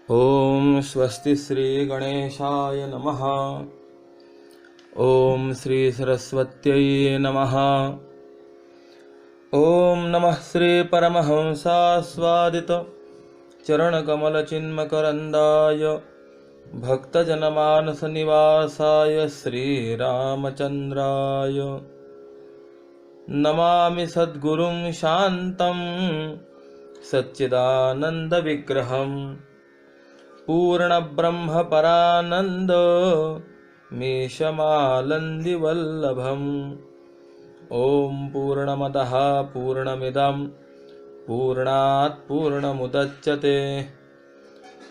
ओम स्वस्ति श्री गणेशाय नमः। ओम श्री सरस्वत्यै नमः। ओम नमः श्री परमहंसास्वादित चरणकमलचिन्मकरन्दाय भक्तजनमानसनिवासाय श्रीरामचन्द्राय नमामि सद्गुरुं शान्तं सच्चिदानन्दविग्रहं पूर्णब्रह्मपरानन्द मीशमालन्दिवल्लभम्। ॐ पूर्णमदः पूर्णमिदं पूर्णात् पूर्णमुदच्यते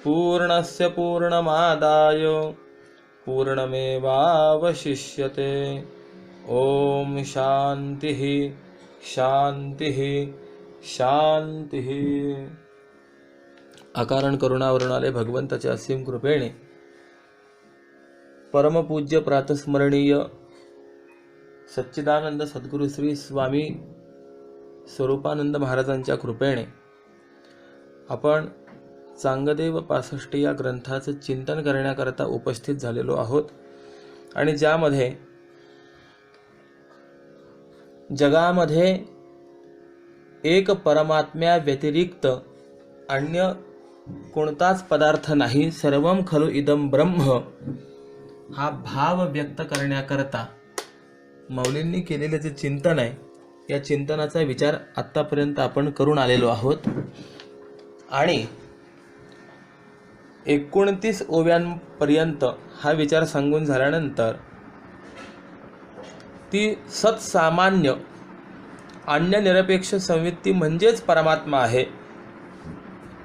पूर्णस्य पूर्णमादाय पूर्णमेवावशिष्यते। ॐ शान्तिः शान्तिः शान्तिः। अकारण करुणावरुणालय भगवंताच्या असीम कृपेने परमपूज्य प्रातस्मरणीय सच्चिदानंद सद्गुरू श्री स्वामी स्वरूपानंद महाराजांच्या कृपेने आपण चांगदेव 65 या ग्रंथाचं चिंतन करण्याकरता उपस्थित झालेलो आहोत आणि ज्यामध्ये जगामध्ये एक परमात्म्या व्यतिरिक्त अन्य कोणताच पदार्थ नाही, सर्वम खलु इदम ब्रह्म हा भाव व्यक्त करण्याकरता मौलींनी केलेले जे चिंतन आहे या चिंतनाचा विचार आत्तापर्यंत आपण करून आलेलो आहोत आणि 29 ओव्यांपर्यंत हा विचार सांगून झाल्यानंतर ती सत्सामान्य अन्य निरपेक्ष संवित्ती म्हणजेच परमात्मा आहे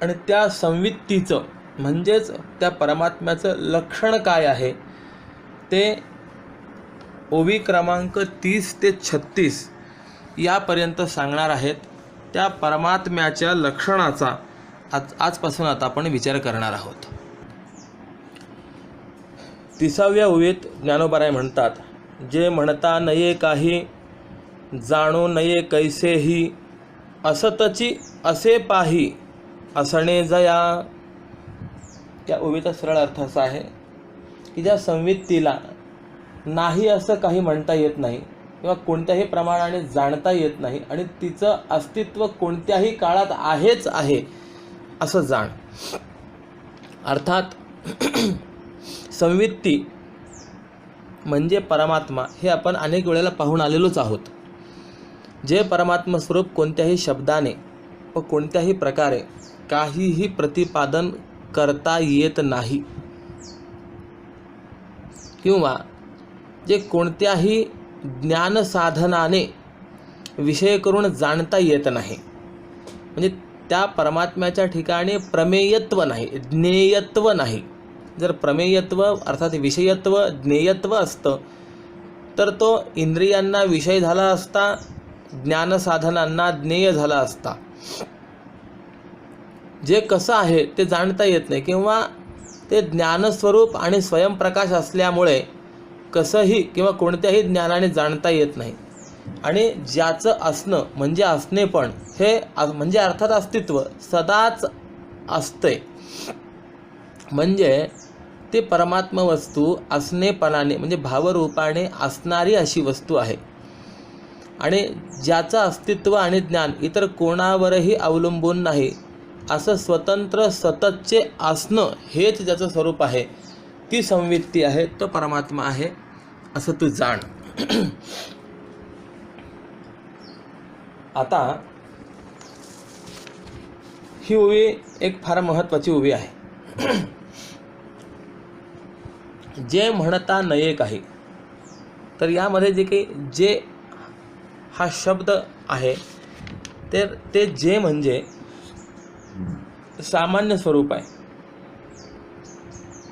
आणि त्या संवित्तीचं म्हणजेच त्या परमात्म्याचं लक्षण काय आहे ते ओवी क्रमांक 30 ते 36 यापर्यंत सांगणार आहेत। त्या परमात्म्याच्या लक्षणाचा आजपासून आता आपण विचार करणार आहोत। 30व्या ओवीत ज्ञानोबाराय म्हणतात, जे म्हणता नये काही जाणू नये कैसेही असतची असे पाही असणे जया। त्या ओवीचा सरळ अर्थ असा आहे की ज्या संवित्तीला नाही असं काही म्हणता येत नाही किंवा कोणत्याही प्रमाणाने जाणता येत नाही आणि तिचं अस्तित्व कोणत्याही काळात आहेच आहे असं जाण। अर्थात संवित्ती म्हणजे परमात्मा हे आपण अनेक वेळेला पाहून आलेलोच आहोत। जे परमात्मा स्वरूप कोणत्याही शब्दाने व कोणत्याही प्रकारे काहीही प्रतिपादन करता येत नाही किंवा जे कोणत्याही ज्ञानसाधनाने विषय करून जाणता येत नाही, म्हणजे त्या परमात्म्याच्या ठिकाणी प्रमेयत्व नाही, ज्ञेयत्व नाही। जर प्रमेयत्व अर्थात विषयत्व ज्ञेयत्व असतं तर तो इंद्रियांना विषय झाला असता, ज्ञानसाधनांना ज्ञेय झाला असता। जे कसं आहे ते जाणता येत नाही किंवा ते ज्ञानस्वरूप आणि स्वयंप्रकाश असल्यामुळे कसंही किंवा कोणत्याही ज्ञानाने जाणता येत नाही आणि ज्याचं असणं म्हणजे असणेपण हे म्हणजे अर्थात अस्तित्व सदाच असते, म्हणजे ते परमात्मा वस्तू असणेपणाने म्हणजे भावरूपाने असणारी अशी वस्तू आहे आणि ज्याचं अस्तित्व आणि ज्ञान इतर कोणावरही अवलंबून नाही असं स्वतंत्र सततचे असणं हेच ज्याचं स्वरूप आहे, ती संवित्ती आहे, तो परमात्मा आहे असं तू जाण। आता ही ओवी एक फार महत्त्वाची ओवी आहे। जे म्हणता नये काही, तर यामध्ये जे काही जे हा शब्द आहे तर ते जे म्हणजे सामान्य स्वरूप आहे,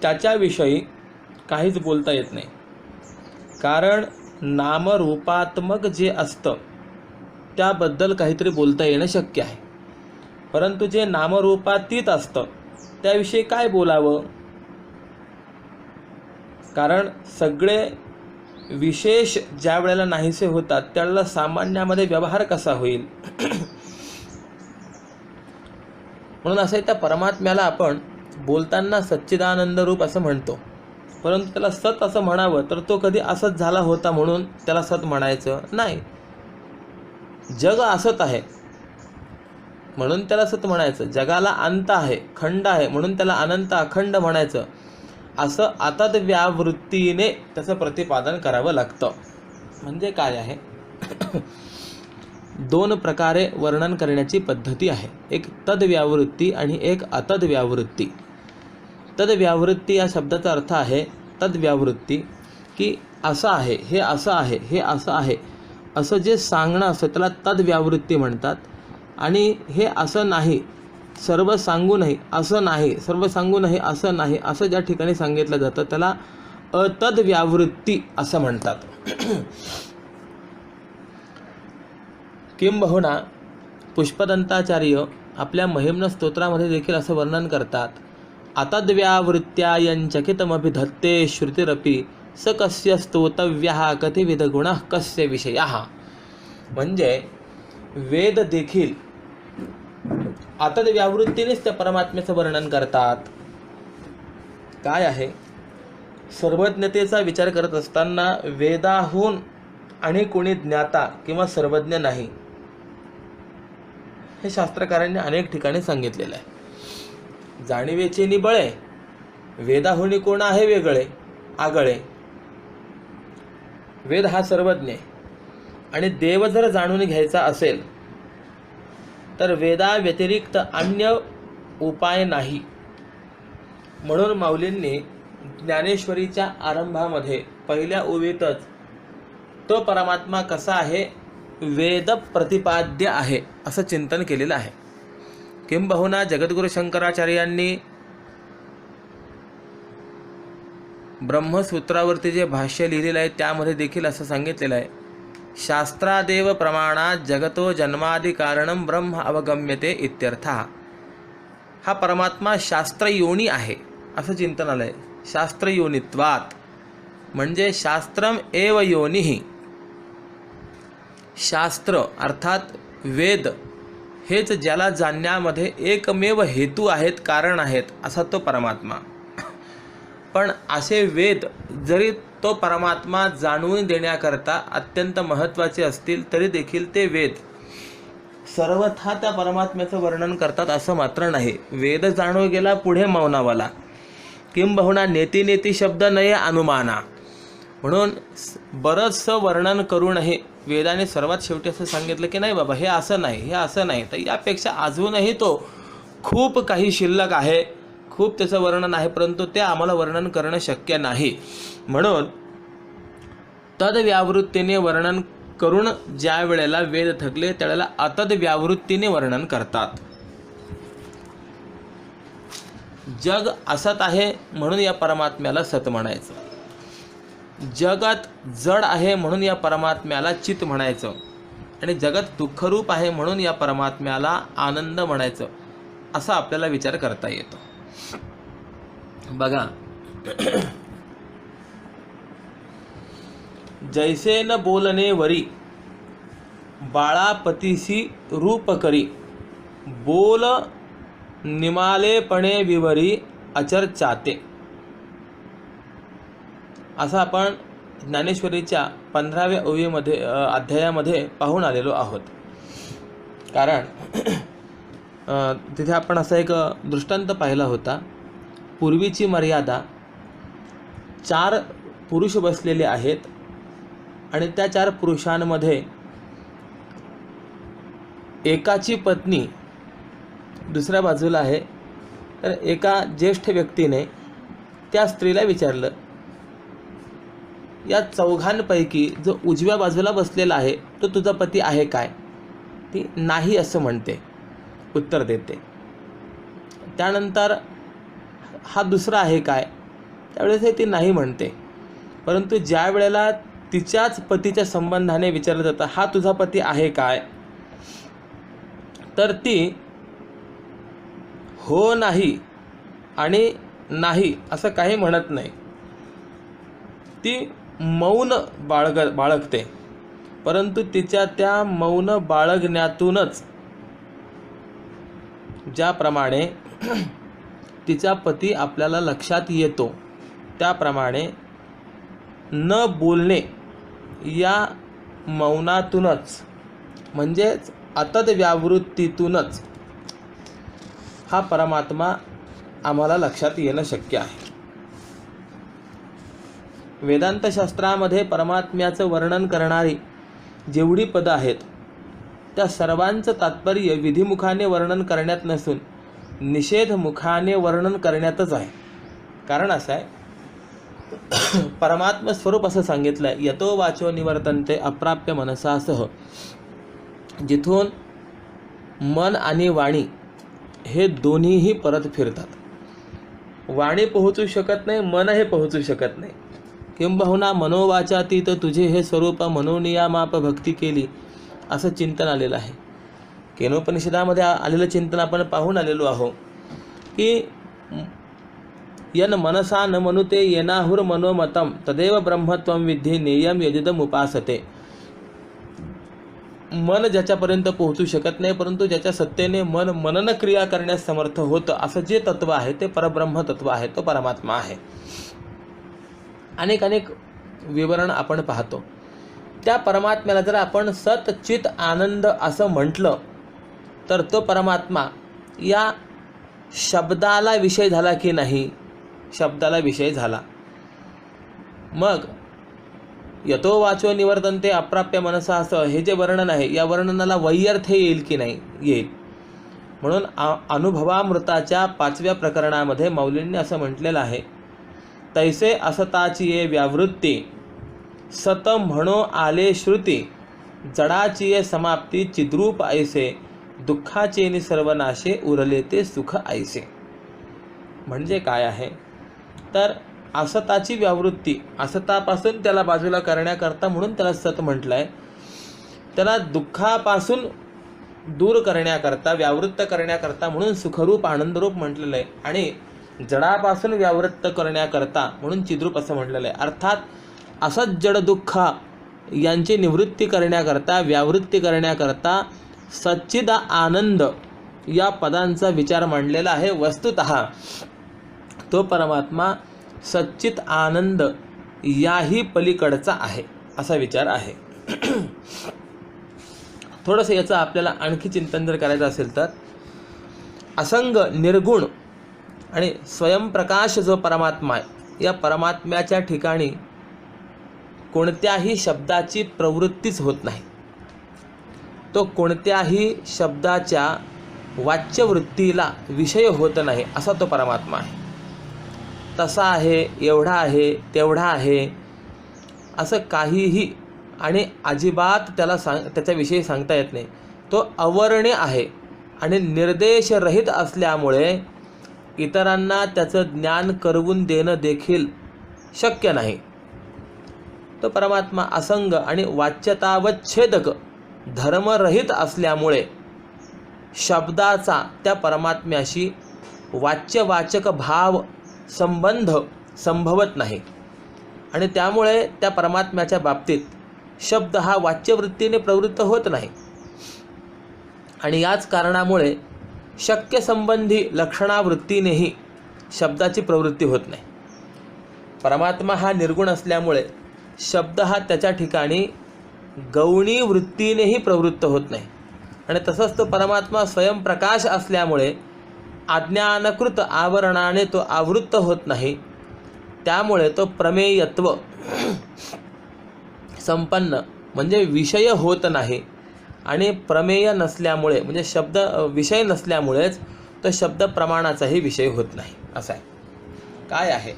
त्याच्याविषयी काहीच बोलता येत नाही, कारण नामरूपात्मक जे असतं त्याबद्दल काहीतरी बोलता येणं शक्य आहे, परंतु जे नामरूपातीत असतं त्याविषयी काय बोलावं, कारण सगळे विशेष ज्या वेळेला नाहीसे होतात त्यावेळेला सामान्यामध्ये व्यवहार कसा होईल। म्हणून असं त्या परमात्म्याला आपण बोलताना सच्चिदानंद रूप असं म्हणतो, परंतु त्याला सत असं म्हणावं तर तो कधी असत झाला होता म्हणून त्याला सत म्हणायचं नाही. जग असत आहे म्हणून त्याला सत म्हणायचं, जगाला अंत आहे, खंड आहे म्हणून त्याला अनंत अखंड म्हणायचं. असं आतद व्यावृत्तीने त्याचं प्रतिपादन करावं लागतं. म्हणजे काय आहे? दोन प्रकारे वर्णन करण्याची पद्धती आहे, एक तद्व्यावृत्ती आणि एक अतद्व्यावृत्ती. तद्व्यावृत्ती या शब्दाचा अर्थ आहे तद्व्यावृत्ती, की असं आहे, हे असं आहे, हे असं आहे, असं जे सांगणं असतं त्याला तद्व्यावृत्ती म्हणतात. आणि हे असं नाही, सर्व सांगू नाही असं नाही, सर्व सांगू नाही असं नाही, असं ज्या ठिकाणी सांगितलं जातं त्याला अतद्व्यावृत्ती असं म्हणतात. किंबहुना पुष्पदंताचार्य आपल्या महिम्न स्तोत्रामध्ये देखील असं वर्णन करतात, अतद्व्यावृत्त्यायंचकितमभिधत्ते श्रुतिरपि स कस्य स्तोतव्यः कतिविध गुणः कस्य विषयः. म्हणजे वेद देखील अतद्व्यावृत्तीनेच त्या परमात्म्याचं वर्णन करतात. काय आहे? सर्वज्ञतेचा विचार करत असताना वेदाहून आणि कोणी ज्ञाता किंवा सर्वज्ञ नाही, हे शास्त्रकारांनी अनेक ठिकाणी सांगितलेलं आहे. जाणीवेचे निबळे, वेदाहुनी कोण आहे वेगळे आगळे. वेद हा सर्वज्ञ आणि देव जर जाणून घ्यायचा असेल तर वेदा व्यतिरिक्त अन्य उपाय नाही. म्हणून माऊलींनी ज्ञानेश्वरीच्या आरंभामध्ये पहिल्या ओवीतच तो परमात्मा कसा आहे, वेद प्रतिपाद्य आहे असं चिंतन केलेलं आहे. किंबहुना जगद्गुरु शंकराचार्यांनी ब्रह्मसूत्रावरती जे भाष्य लिहिलेलं आहे त्यामध्ये देखील असं सांगितलेलं आहे, शास्त्रादेव प्रमाणात जगतो जन्मादि कारणं ब्रह्म अवगम्यते इत्यर्थः. हा परमात्मा शास्त्रयोनी आहे असं चिंतन आलं आहे. शास्त्रयोनित्वात म्हणजे शास्त्रम एव योनिः, शास्त्र अर्थात वेद हेच ज्याला जाणण्यामध्ये एकमेव हेतू आहेत, कारण आहेत असा तो परमात्मा. पण असे वेद जरी तो परमात्मा जाणून देण्याकरता अत्यंत महत्त्वाचे असतील तरी देखील ते वेद सर्वथा त्या परमात्म्याचं वर्णन करतात असं मात्र नाही. वेद जाणू गेला पुढे मौनावाला, किंबहुना नेती नेती शब्द नये अनुमाना. म्हणून बरंचसं वर्णन करूनही वेदाने सर्वात शेवटी असं सांगितलं की नाही बाबा हे असं नाही, हे असं नाही, तर यापेक्षा अजूनही तो खूप काही शिल्लक आहे, खूप त्याचं वर्णन आहे, परंतु ते आम्हाला वर्णन करणं शक्य नाही. म्हणून तद्व्यावृत्तीने वर्णन करून ज्या वेळेला वेद थकले त्यावेळेला अतद्व्यावृत्तीने वर्णन करतात. जग असत आहे म्हणून या परमात्म्याला सत म्हणायचं, जगत जड आहे म्हणून या परमात्म्याला चित म्हणायचं, आणि जगत दुःखरूप आहे म्हणून या परमात्म्याला आनंद म्हणायचं. असा आपल्याला विचार करता येतो. बघा, जैसे न बोलणे वरी बाळापतीसी रूप करी, बोल निमालेपणे विवरी अचर चाते. असं आपण ज्ञानेश्वरीच्या 15व्या ओवीमध्ये अध्यायामध्ये पाहून आलेलो आहोत. कारण तिथे आपण असा एक दृष्टांत पाहिला होता. पूर्वीची मर्यादा 4 पुरुष बसलेले आहेत आणि त्या 4 पुरुषांमध्ये एकाची पत्नी दुसऱ्या बाजूला आहे. तर एका ज्येष्ठ व्यक्तीने त्या स्त्रीला विचारलं, या चौघांपैकी जो उजव्या बाजूला बसलेला आहे तो तुझा पती आहे काय? ती नाही असं म्हणते, उत्तर देते. त्यानंतर हा दुसरा आहे काय? त्यावेळेस ती नाही म्हणते. परंतु ज्या वेळेला तिच्याच पतीच्या संबंधाने विचारलं जातं, हा तुझा पती आहे काय? तर ती हो नाही आणि नाही असं काही म्हणत नाही. ती मौन बाळगते. परंतु तिच्या त्या मौन बाळगण्यातूनच ज्याप्रमाणे तिचा पती आपल्याला लक्षात येतो, त्याप्रमाणे न बोलणे या मौनातूनच म्हणजेच अतत व्यावृत्तीतूनच हा परमात्मा आम्हाला लक्षात येणं शक्य आहे. वेदांतशास्त्रामध्ये परमात्म्याचं वर्णन करणारी जेवढी पदं आहेत त्या सर्वांचं तात्पर्य विधिमुखाने वर्णन करण्यात नसून निषेधमुखाने वर्णन करण्यातच आहे. कारण असं आहे, परमात्म स्वरूप असं सांगितलं आहे, यतो वाचो निवर्तन्ते अप्राप्य मनसासह. जिथून मन आणि वाणी हे दोन्हीही परत फिरतात. वाणी पोहोचू शकत नाही, मन हे पोहोचू शकत नाही. किंबहुना मनोवाचातीत तुझे हे स्वरूप मनोनियामाप भक्ती केली असं चिंतन आलेलं आहे. केनोपनिषदामध्ये आलेलं चिंतन आपण पाहून आलेलो आहोत की यन मनसा न मनुते येनाहुर मनोमतम तदेव ब्रह्मत्वं विद्धी नेयम यदिदमुपासते. मन ज्याच्यापर्यंत पोहोचू शकत नाही, परंतु ज्याच्या सत्तेने मन मनन क्रिया करण्यास समर्थ होतं असं जे तत्व आहे ते परब्रह्म तत्व आहे, तो परमात्मा आहे. अनेक विवरण आपण पाहतो. त्या परमात्म्याला जर आपण सत चित आनंद असं म्हटलं तर तो परमात्मा या शब्दाला विषय झाला की नाही? शब्दाला विषय झाला. मग यतो वाचो निवर्तन्ते अप्राप्य मनसा असं हे जे वर्णन आहे, या वर्णनाला वैयर्थ येईल की नाही? येईल. म्हणून अनुभवामृताच्या 5व्या प्रकरणामध्ये मौलींनी असं म्हटलेलं आहे, तैसे असताची ये व्यावृत्ती सत म्हणो आले श्रुती जडाची ये समाप्ती चिद्रूप ऐसे दुःखाचे नि सर्वनाशे उरले ते सुख ऐसे. म्हणजे काय आहे तर असताची व्यावृत्ती, असतापासून त्याला बाजूला करण्याकरता म्हणून त्याला सत म्हटलं आहे. त्याला दुःखापासून दूर करण्याकरता, व्यावृत्त करण्याकरता म्हणून सुखरूप आनंदरूप म्हटलेलं आहे. आणि जडापासून व्यावृत्त करण्याकरता म्हणून चिद्रूप असं म्हटलेलं आहे. अर्थात असंच जड दुःख यांची निवृत्ती करण्याकरता, व्यावृत्ती करण्याकरता सच्चिद आनंद या पदांचा विचार मांडलेला आहे. वस्तुतः तो परमात्मा सच्चित आनंद याही पलीकडचा आहे असा विचार आहे. थोडंसं याचं आपल्याला आणखी चिंतन जर करायचं असेल तर असंग निर्गुण आणि स्वयंप्रकाश जो परमात्मा आहे, या परमात्म्याच्या ठिकाणी कोणत्याही शब्दाची प्रवृत्तीच होत नाही. तो कोणत्याही शब्दाच्या वाच्यवृत्तीला विषय होत नाही असा तो परमात्मा आहे. तसा आहे, एवढा आहे, तेवढा आहे असं काहीही आणि अजिबात त्याच्याविषयी सांगता येत नाही. तो अवर्ण्य आहे आणि निर्देशरहित असल्यामुळे इतरांना त्याचं ज्ञान करवून देणं देखील शक्य नाही. तो परमात्मा असंग आणि वाच्यतावच्छेदक धर्मरहित असल्यामुळे शब्दाचा त्या परमात्म्याशी वाच्यवाचक भाव संबंध संभवत नाही. आणि त्यामुळे त्या परमात्म्याच्या बाबतीत शब्द हा वाच्यवृत्तीने प्रवृत्त होत नाही. आणि याच कारणामुळे शक्यसंबंधी लक्षणावृत्तीनेही शब्दाची प्रवृत्ती होत नाही. परमात्मा हा निर्गुण असल्यामुळे शब्द हा त्याच्या ठिकाणी गौणी वृत्तीनेही प्रवृत्त होत नाही. आणि तसंच तो परमात्मा स्वयंप्रकाश असल्यामुळे अज्ञानकृत आवरणाने तो आवृत्त होत नाही. त्यामुळे तो प्रमेयत्व संपन्न म्हणजे विषय होत नाही. आणि प्रमेय नसल्यामुळे म्हणजे शब्द विषय नसल्यामुळेच तो शब्द प्रमाणाचाही विषय होत नाही असं आहे. काय आहे?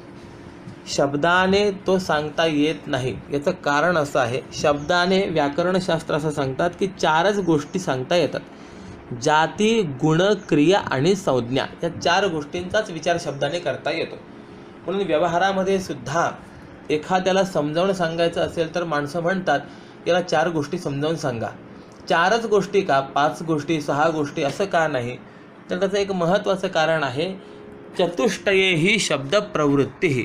शब्दाने तो सांगता येत नाही. याचं कारण असं आहे, शब्दाने व्याकरणशास्त्र असं सांगतात की 4च गोष्टी सांगता येतात. जाती, गुण, क्रिया आणि संज्ञा या 4 गोष्टींचाच विचार शब्दाने करता येतो. म्हणून व्यवहारामध्ये सुद्धा एखाद्याला समजावून सांगायचं असेल तर माणसं म्हणतात याला 4 गोष्टी समजावून सांगा. 4च गोष्टी का? 5 गोष्टी, 6 गोष्टी असं का नाही? तर त्याचं एक महत्त्वाचं कारण आहे, चतुष्टये ही शब्द प्रवृत्ती ही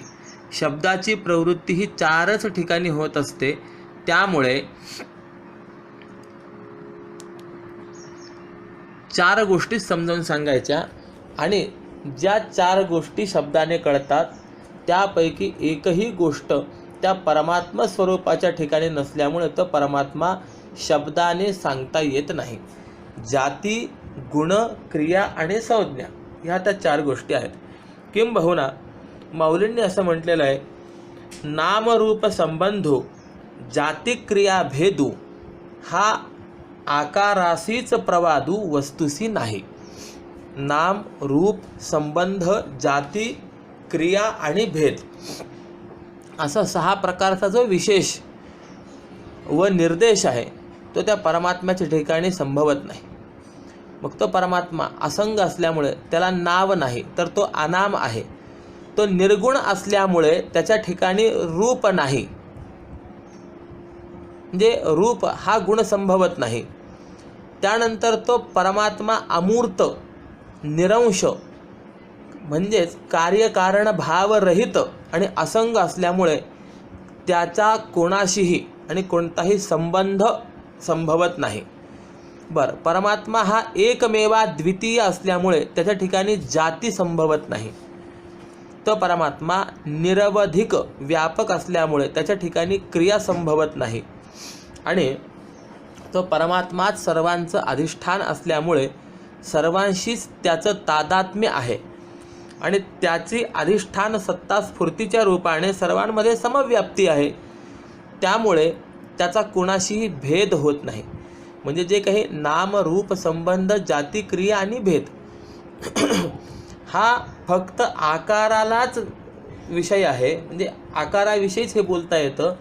शब्दाची प्रवृत्ती ही 4च ठिकाणी होत असते. त्यामुळे 4 गोष्टी समजावून सांगायच्या आणि ज्या 4 गोष्टी शब्दाने कळतात त्यापैकी एकही गोष्ट त्या परमात्मा स्वरूपाच्या ठिकाणी नसल्यामुळे तो परमात्मा शब्दाने सांगता येत नाही. जाती, गुण, क्रिया आणि संज्ञा ह्या त्या 4 गोष्टी आहेत. किंबहुना माऊलींनी असं म्हटलेलं आहे, नामरूप संबंधो जाती क्रिया भेदू हा आकारासीच प्रवादू वस्तुसी नाही. नाम, रूप, संबंध, जाती, क्रिया आणि भेद असा 6 प्रकारचा जो विशेष व निर्देश आहे तो त्या परमात्म्याच्या ठिकाणी संभवत नाही. मग तो परमात्मा असंग असल्यामुळे त्याला नाव नाही, तर तो अनाम आहे. तो निर्गुण असल्यामुळे त्याच्या ठिकाणी रूप नाही, म्हणजे रूप हा गुण संभवत नाही. त्यानंतर तो परमात्मा अमूर्त, निरंश म्हणजेच कार्यकारण भावरहित आणि असंग असल्यामुळे त्याचा कोणाशीही आणि कोणताही संबंध संभवत नाही. बरं, परमात्मा हा एकमेवा द्वितीय असल्यामुळे त्याच्या ठिकाणी जाती संभवत नाही. तो परमात्मा निरवधिक व्यापक असल्यामुळे त्याच्या ठिकाणी क्रिया संभवत नाही. आणि तो परमात्माच सर्वांचं अधिष्ठान असल्यामुळे सर्वांशीच त्याचं तादात्म्य आहे आणि त्याची अधिष्ठान सत्ता स्फूर्तीच्या रूपाने सर्वांमध्ये समव्याप्ती आहे. त्यामुळे त्याचा कोणाशीही भेद होत नाही. म्हणजे जे काही नाम, रूप, संबंध, जाती, क्रिया आणि भेद हा फक्त आकारालाच विषय आहे. म्हणजे आकाराविषयीच हे बोलता येतं,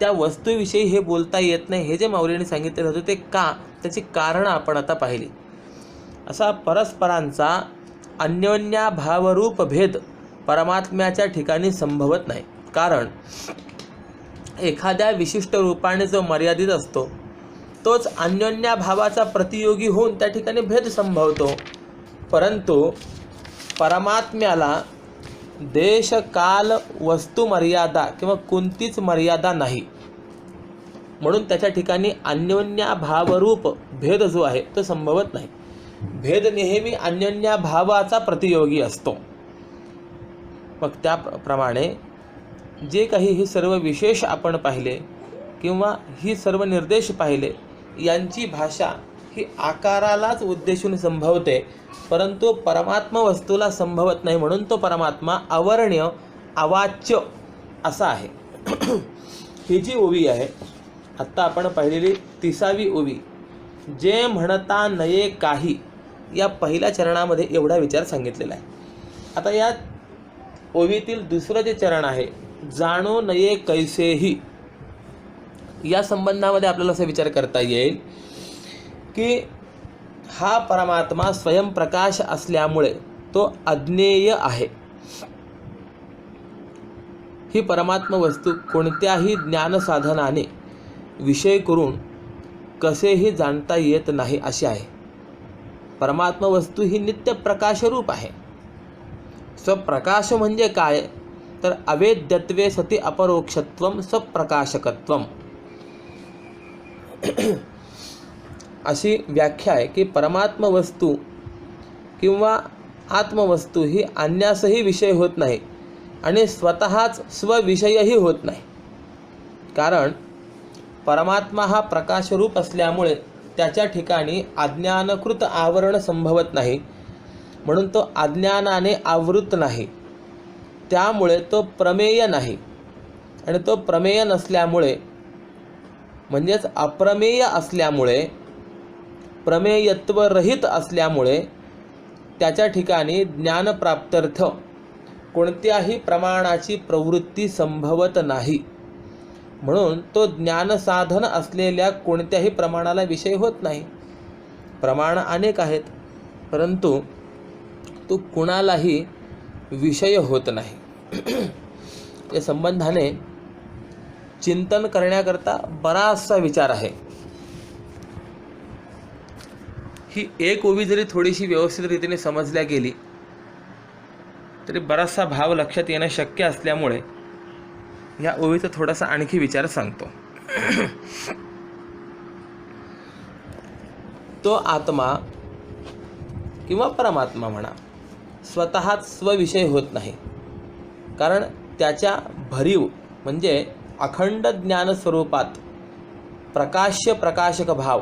त्या वस्तूविषयी हे बोलता येत नाही. हे जे माऊलींनी सांगितलेलं होतं ते का, त्याची कारणं आपण आता पाहिली. असा परस्परांचा अन्योन्याभावरूप भेद परमात्म्याच्या ठिकाणी संभवत नाही. कारण एखाद्या विशिष्ट रूपाने जो मर्यादित असतो तोच अन्योन्याभावाचा प्रतियोगी होऊन त्या ठिकाणी भेद संभवतो. परंतु परमात्म्याला देश, काल, वस्तू मर्यादा किंवा कोणतीच मर्यादा नाही. म्हणून त्याच्या ठिकाणी अन्योन्याभावरूप भेद जो आहे तो संभवत नाही. भेद नेहमी अन्योन्याभावाचा प्रतियोगी असतो. मग त्याप्रमाणे जे काही हे सर्व विशेष आपण पाहिले किंवा ही सर्व निर्देश पाहिले, यांची भाषा ही आकारालाच उद्देशून संभवते, परंतु परमात्मा वस्तूला संभवत नाही. म्हणून तो परमात्मा अवर्ण्य, अवाच्य असा आहे. ही जी ओवी आहे, आत्ता आपण पाहिलेली 30वी ओवी, जे म्हणता नये काही, या पहिल्या चरणामध्ये एवढा विचार सांगितलेला आहे. आता या ओवीतील दुसरं जे चरण आहे, जाणो नये कैसेही, या संबंधामध्ये आपल्याला असा विचार करता येईल की हा परमात्मा स्वयंप्रकाश असल्यामुळे तो अज्ञेय आहे. ही परमात्मा वस्तू कोणत्याही ज्ञानसाधनाने विषय करून कसेही जाणता येत नाही अशी आहे. परमात्मा वस्तू ही नित्य प्रकाशरूप आहे. स्वप्रकाश म्हणजे काय, तर अवेद्यत्वे सती अपरोक्षत्वम स्वप्रकाशकत्वम अशी व्याख्या आहे की परमात्मा वस्तू किंवा आत्मवस्तू ही अन्यासही विषय होत नाही आणि स्वतःच स्वविषयही होत नाही. कारण परमात्मा हा प्रकाशरूप असल्यामुळे त्याच्या ठिकाणी अज्ञानकृत आवरण संभवत नाही. म्हणून तो अज्ञानाने आवृत नाही. त्यामुळे तो प्रमेय नाही. आणि तो प्रमेय नसल्यामुळे म्हणजेच अप्रमेय असल्यामुळे, प्रमेयत्वरहित असल्यामुळे त्याच्या ठिकाणी ज्ञानप्राप्त्यर्थ कोणत्याही प्रमाणाची प्रवृत्ती संभवत नाही. म्हणून तो ज्ञानसाधन असलेल्या कोणत्याही प्रमाणाला विषय होत नाही. प्रमाण अनेक आहेत, परंतु तो कुणालाही विषय होत नाही. या संबंधाने चिंतन करण्याकरता बराचसा विचार आहे. ही एक ओवी जरी थोडीशी व्यवस्थित रीतीने समजल्या गेली तरी बराचसा भाव लक्षात येणं शक्य असल्यामुळे या ओवीचा थोडासा आणखी विचार सांगतो. तो आत्मा किंवा परमात्मा म्हणा स्वतःच स्वविषय होत नाही, कारण त्याच्या भरीव म्हणजे अखंड ज्ञानस्वरूपात प्रकाश्य प्रकाशक भाव,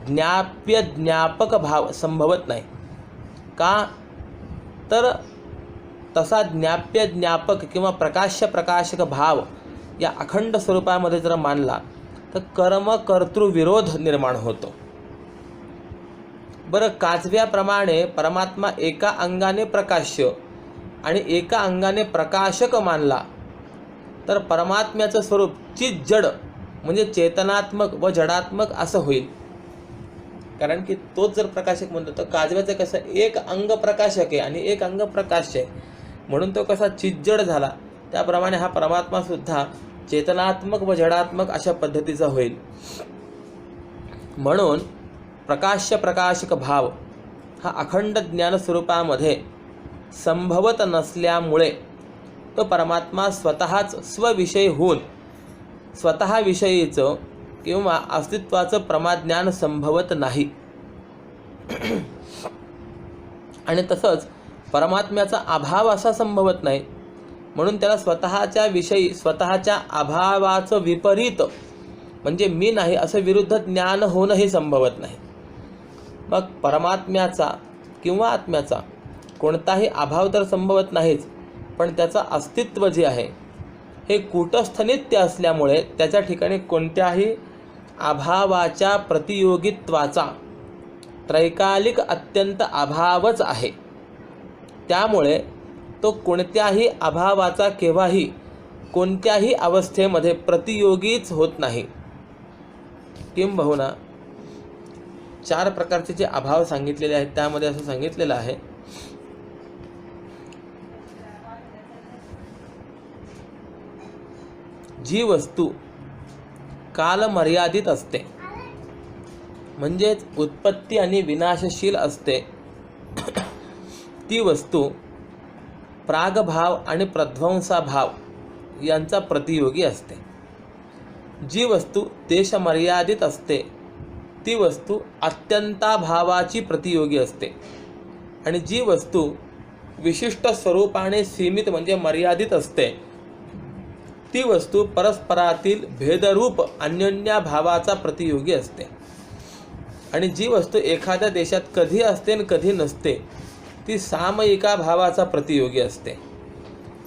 ज्ञाप्य ज्ञापक भाव संभवत नाही. का तर तसा ज्ञाप्य ज्ञापक किंवा प्रकाश्य प्रकाशक भाव या अखंड स्वरूपामध्ये जर मानला तर कर्म कर्तृविरोध निर्माण होतो. बरं, काजव्याप्रमाणे परमात्मा एका अंगाने प्रकाश्य आणि एका अंगाने प्रकाशक मानला तर परमात्म्याचं स्वरूप चित जड म्हणजे चेतनात्मक व जडात्मक असं होईल. कारण की तोच जर प्रकाशक म्हणतो तर काजव्याचं कसं एक अंग प्रकाशक आहे आणि एक अंग प्रकाश्य आहे, म्हणून तो कसा चिज्जड झाला, त्याप्रमाणे हा परमात्मा सुद्धा चेतनात्मक व जडात्मक अशा पद्धतीचा होईल. म्हणून प्रकाश्य प्रकाशक भाव हा अखंड ज्ञानस्वरूपामध्ये संभवत नसल्यामुळे तो परमात्मा स्वतःच स्वविषय होऊन स्वतःविषयीचं किंवा अस्तित्वाचं प्रमाज्ञान संभवत नाही. आणि तसंच परमात्म्याचा अभाव असा संभवत नाही, म्हणून त्याला स्वतःच्या विषयी स्वतःच्या अभावाचं विपरीत म्हणजे मी नाही असं विरुद्ध ज्ञान होणंही संभवत नाही. मग परमात्म्याचा किंवा आत्म्याचा कोणताही अभाव तर संभवत नाहीच, पण त्याचं अस्तित्व जे आहे हे कूटस्थ नित्य असल्यामुळे त्याच्या ठिकाणी कोणत्याही अभावाच्या प्रतियोगित्वाचा त्रैकालिक अत्यंत अभावच आहे. त्यामुळे तो कोणत्याही अभावाचा केव्हाही कोणत्याही अवस्थेमध्ये प्रतियोगीच होत नाही. किंबहुना 4 प्रकारचे जे अभाव सांगितलेले आहेत त्यामध्ये असं सांगितलेलं आहे, जी वस्तू कालमर्यादित असते म्हणजेच उत्पत्ती आणि विनाशशील असते ती वस्तू प्रागभाव आणि प्रध्वंसाभाव यांचा प्रतियोगी असते. जी वस्तू देशमर्यादित असते ती वस्तू अत्यंताभावाची प्रतियोगी असते. आणि जी वस्तू विशिष्ट स्वरूपाने सीमित म्हणजे मर्यादित असते ती वस्तू परस्परातील भेदरूप अन्योन्याभावाचा प्रतियोगी असते. आणि जी वस्तू एखाद्या देशात कधी असते आणि कधी नसते ती सामयिका भावाचा प्रतियोगी असते.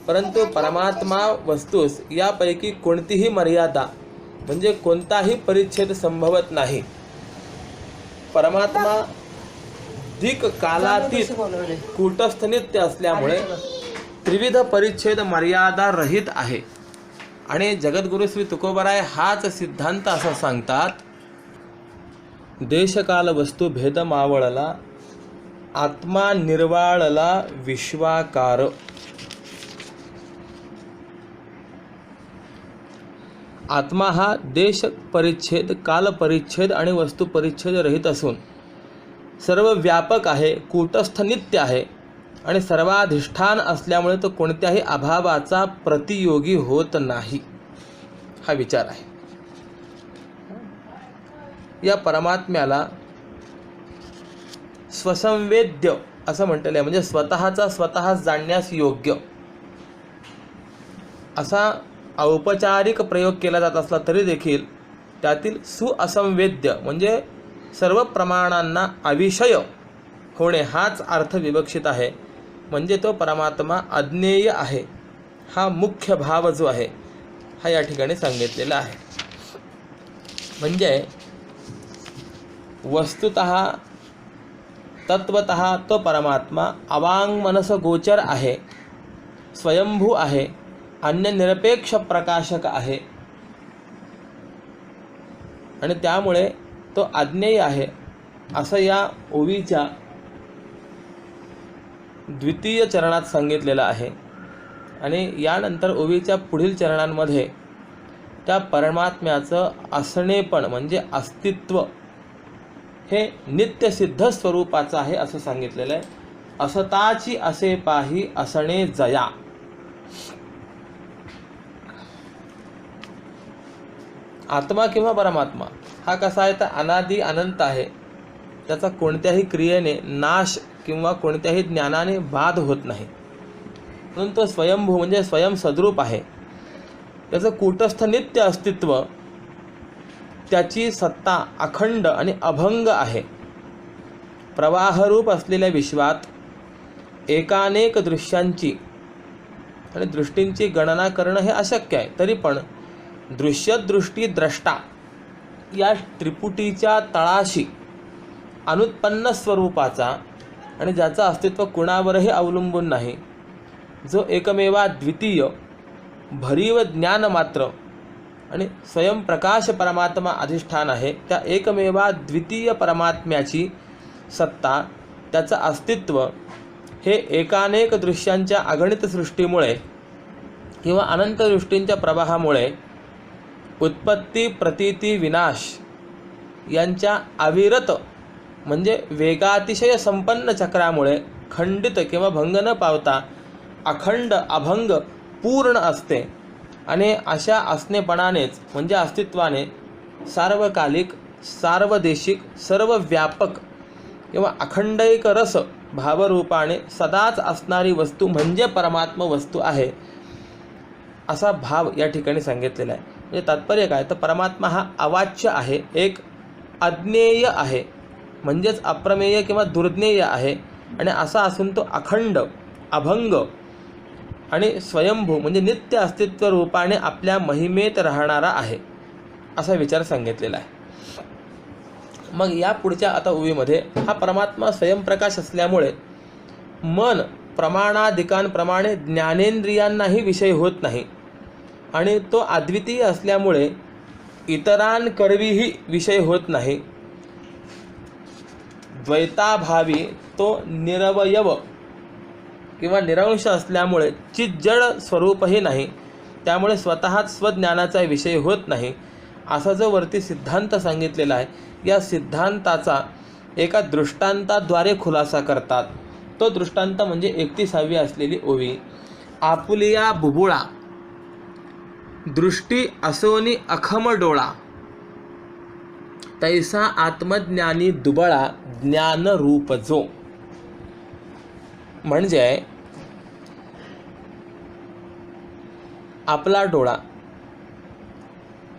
परंतु परमात्मा वस्तूस यापैकी कोणतीही मर्यादा म्हणजे कोणताही परिच्छेद संभवत नाही. परमात्मा अधिक कालातीत कूटस्थ नित्य असल्यामुळे त्रिविध परिच्छेद मर्यादा रहित आहे. आणि जगद्गुरु श्री तुकोबराय हाच सिद्धांत असा सांगतात, देशकाल वस्तू भेद मावळला आत्मा निर्वाळला विश्वाकार. आत्मा हा देश परिच्छेद काल परिच्छेद आणि वस्तू परिच्छेद रहित असून सर्व व्यापक आहे, कूटस्थ नित्य आहे आणि सर्वाधिष्ठान असल्यामुळे तो कोणत्याही अभावाचा प्रतियोगी होत नाही. हा विचार आहे. या परमात्म्याला स्वसंवेद्य असं म्हटलेलं आहे, म्हणजे स्वतःचा स्वतः जाणण्यास योग्य असा औपचारिक प्रयोग केला जात असला तरी देखील त्यातील सुअसंवेद्य म्हणजे सर्व प्रमाणांना अविषय होणे हाच अर्थ विवक्षित आहे. म्हणजे तो परमात्मा अज्ञेय आहे. हा मुख्य भाव जो आहे हा या ठिकाणी सांगितलेला आहे. म्हणजे वस्तुतः तत्वतः तो परमात्मा अवांग मनस गोचर आहे, स्वयंभू आहे, अन्य निरपेक्ष प्रकाशक आहे आणि त्यामुळे तो अज्ञेय आहे असं या ओवीच्या द्वितीय चरणात सांगितलेलं आहे. आणि यानंतर ओवीच्या पुढील चरणांमध्ये त्या परमात्म्याचं असणेपण म्हणजे अस्तित्व हे नित्यसिद्ध स्वरूपाचं आहे असं सांगितलेलं आहे. असताची असे पाही असणे जया. आत्मा किंवा परमात्मा हा कसा आहे तर अनादी अनंत आहे. त्याचा कोणत्याही क्रियेने नाश किंवा कोणत्याही ज्ञानाने बाध होत नाही, म्हणून तो स्वयंभू म्हणजे स्वयंसद्रूप आहे. त्याचं कूटस्थ नित्य अस्तित्व, त्याची सत्ता अखंड आणि अभंग आहे. प्रवाहरूप असलेल्या विश्वात एकानेक दृश्यांची आणि दृष्टींची गणना करणं हे अशक्य आहे. तरी पण दृश्य, दृष्टी, द्रष्टा या त्रिपुटीच्या तळाशी अनुत्पन्न स्वरूपाचा आणि ज्याचं अस्तित्व कुणावरही अवलंबून नाही, जो एकमेवा द्वितीय भरीव ज्ञान मात्र आणि स्वयंप्रकाश परमात्मा अधिष्ठान आहे, त्या एकमेवा द्वितीय परमात्म्याची सत्ता, त्याचं अस्तित्व हे एकानेक दृश्यांच्या अगणित सृष्टीमुळे किंवा अनंत दृष्टींच्या प्रवाहामुळे उत्पत्ती, प्रतीती, विनाश यांच्या अविरत म्हणजे वेगातिशय संपन्न चक्रामुळे खंडित किंवा भंग न पावता अखंड अभंग पूर्ण असते. आणि अशा असणेपणानेच म्हणजे अस्तित्वाने सार्वकालिक, सार्वदेशिक, सर्वव्यापक किंवा अखंडैक रस भावरूपाने सदाच असणारी वस्तू म्हणजे परमात्म वस्तू आहे, असा भाव या ठिकाणी सांगितलेला आहे. म्हणजे तात्पर्य काय, तर परमात्मा हा अवाच्य आहे, एक अज्ञेय आहे, म्हणजेच अप्रमेय किंवा दुर्ज्ञेय आहे. आणि असा असून तो अखंड, अभंग आणि स्वयंभू म्हणजे नित्य अस्तित्व रूपाने आपल्या महिमेत राहणारा आहे, असा विचार सांगितलेला आहे. मग या पुढच्या आता ओवीमध्ये हा परमात्मा स्वयंप्रकाश असल्यामुळे मन प्रमाणाधिकांप्रमाणे ज्ञानेंद्रियांनाही विषय होत नाही आणि तो अद्वितीय असल्यामुळे इतरांकरवीही विषय होत नाही. द्वैताभावी तो निरवयव किंवा निरंश असल्यामुळे चिज्जड स्वरूपही नाही, त्यामुळे स्वतःच स्वज्ञानाचा विषय होत नाही, असा जो वरती सिद्धांत सांगितलेला आहे, या सिद्धांताचा एका दृष्टांताद्वारे खुलासा करतात. तो दृष्टांत म्हणजे 31वी असलेली ओवी. आपुलिया बुबुळा दृष्टी असोनी अखम डोळा, तैसा आत्मज्ञानी दुबळा ज्ञानरूप जो. म्हणजे आपला डोळा,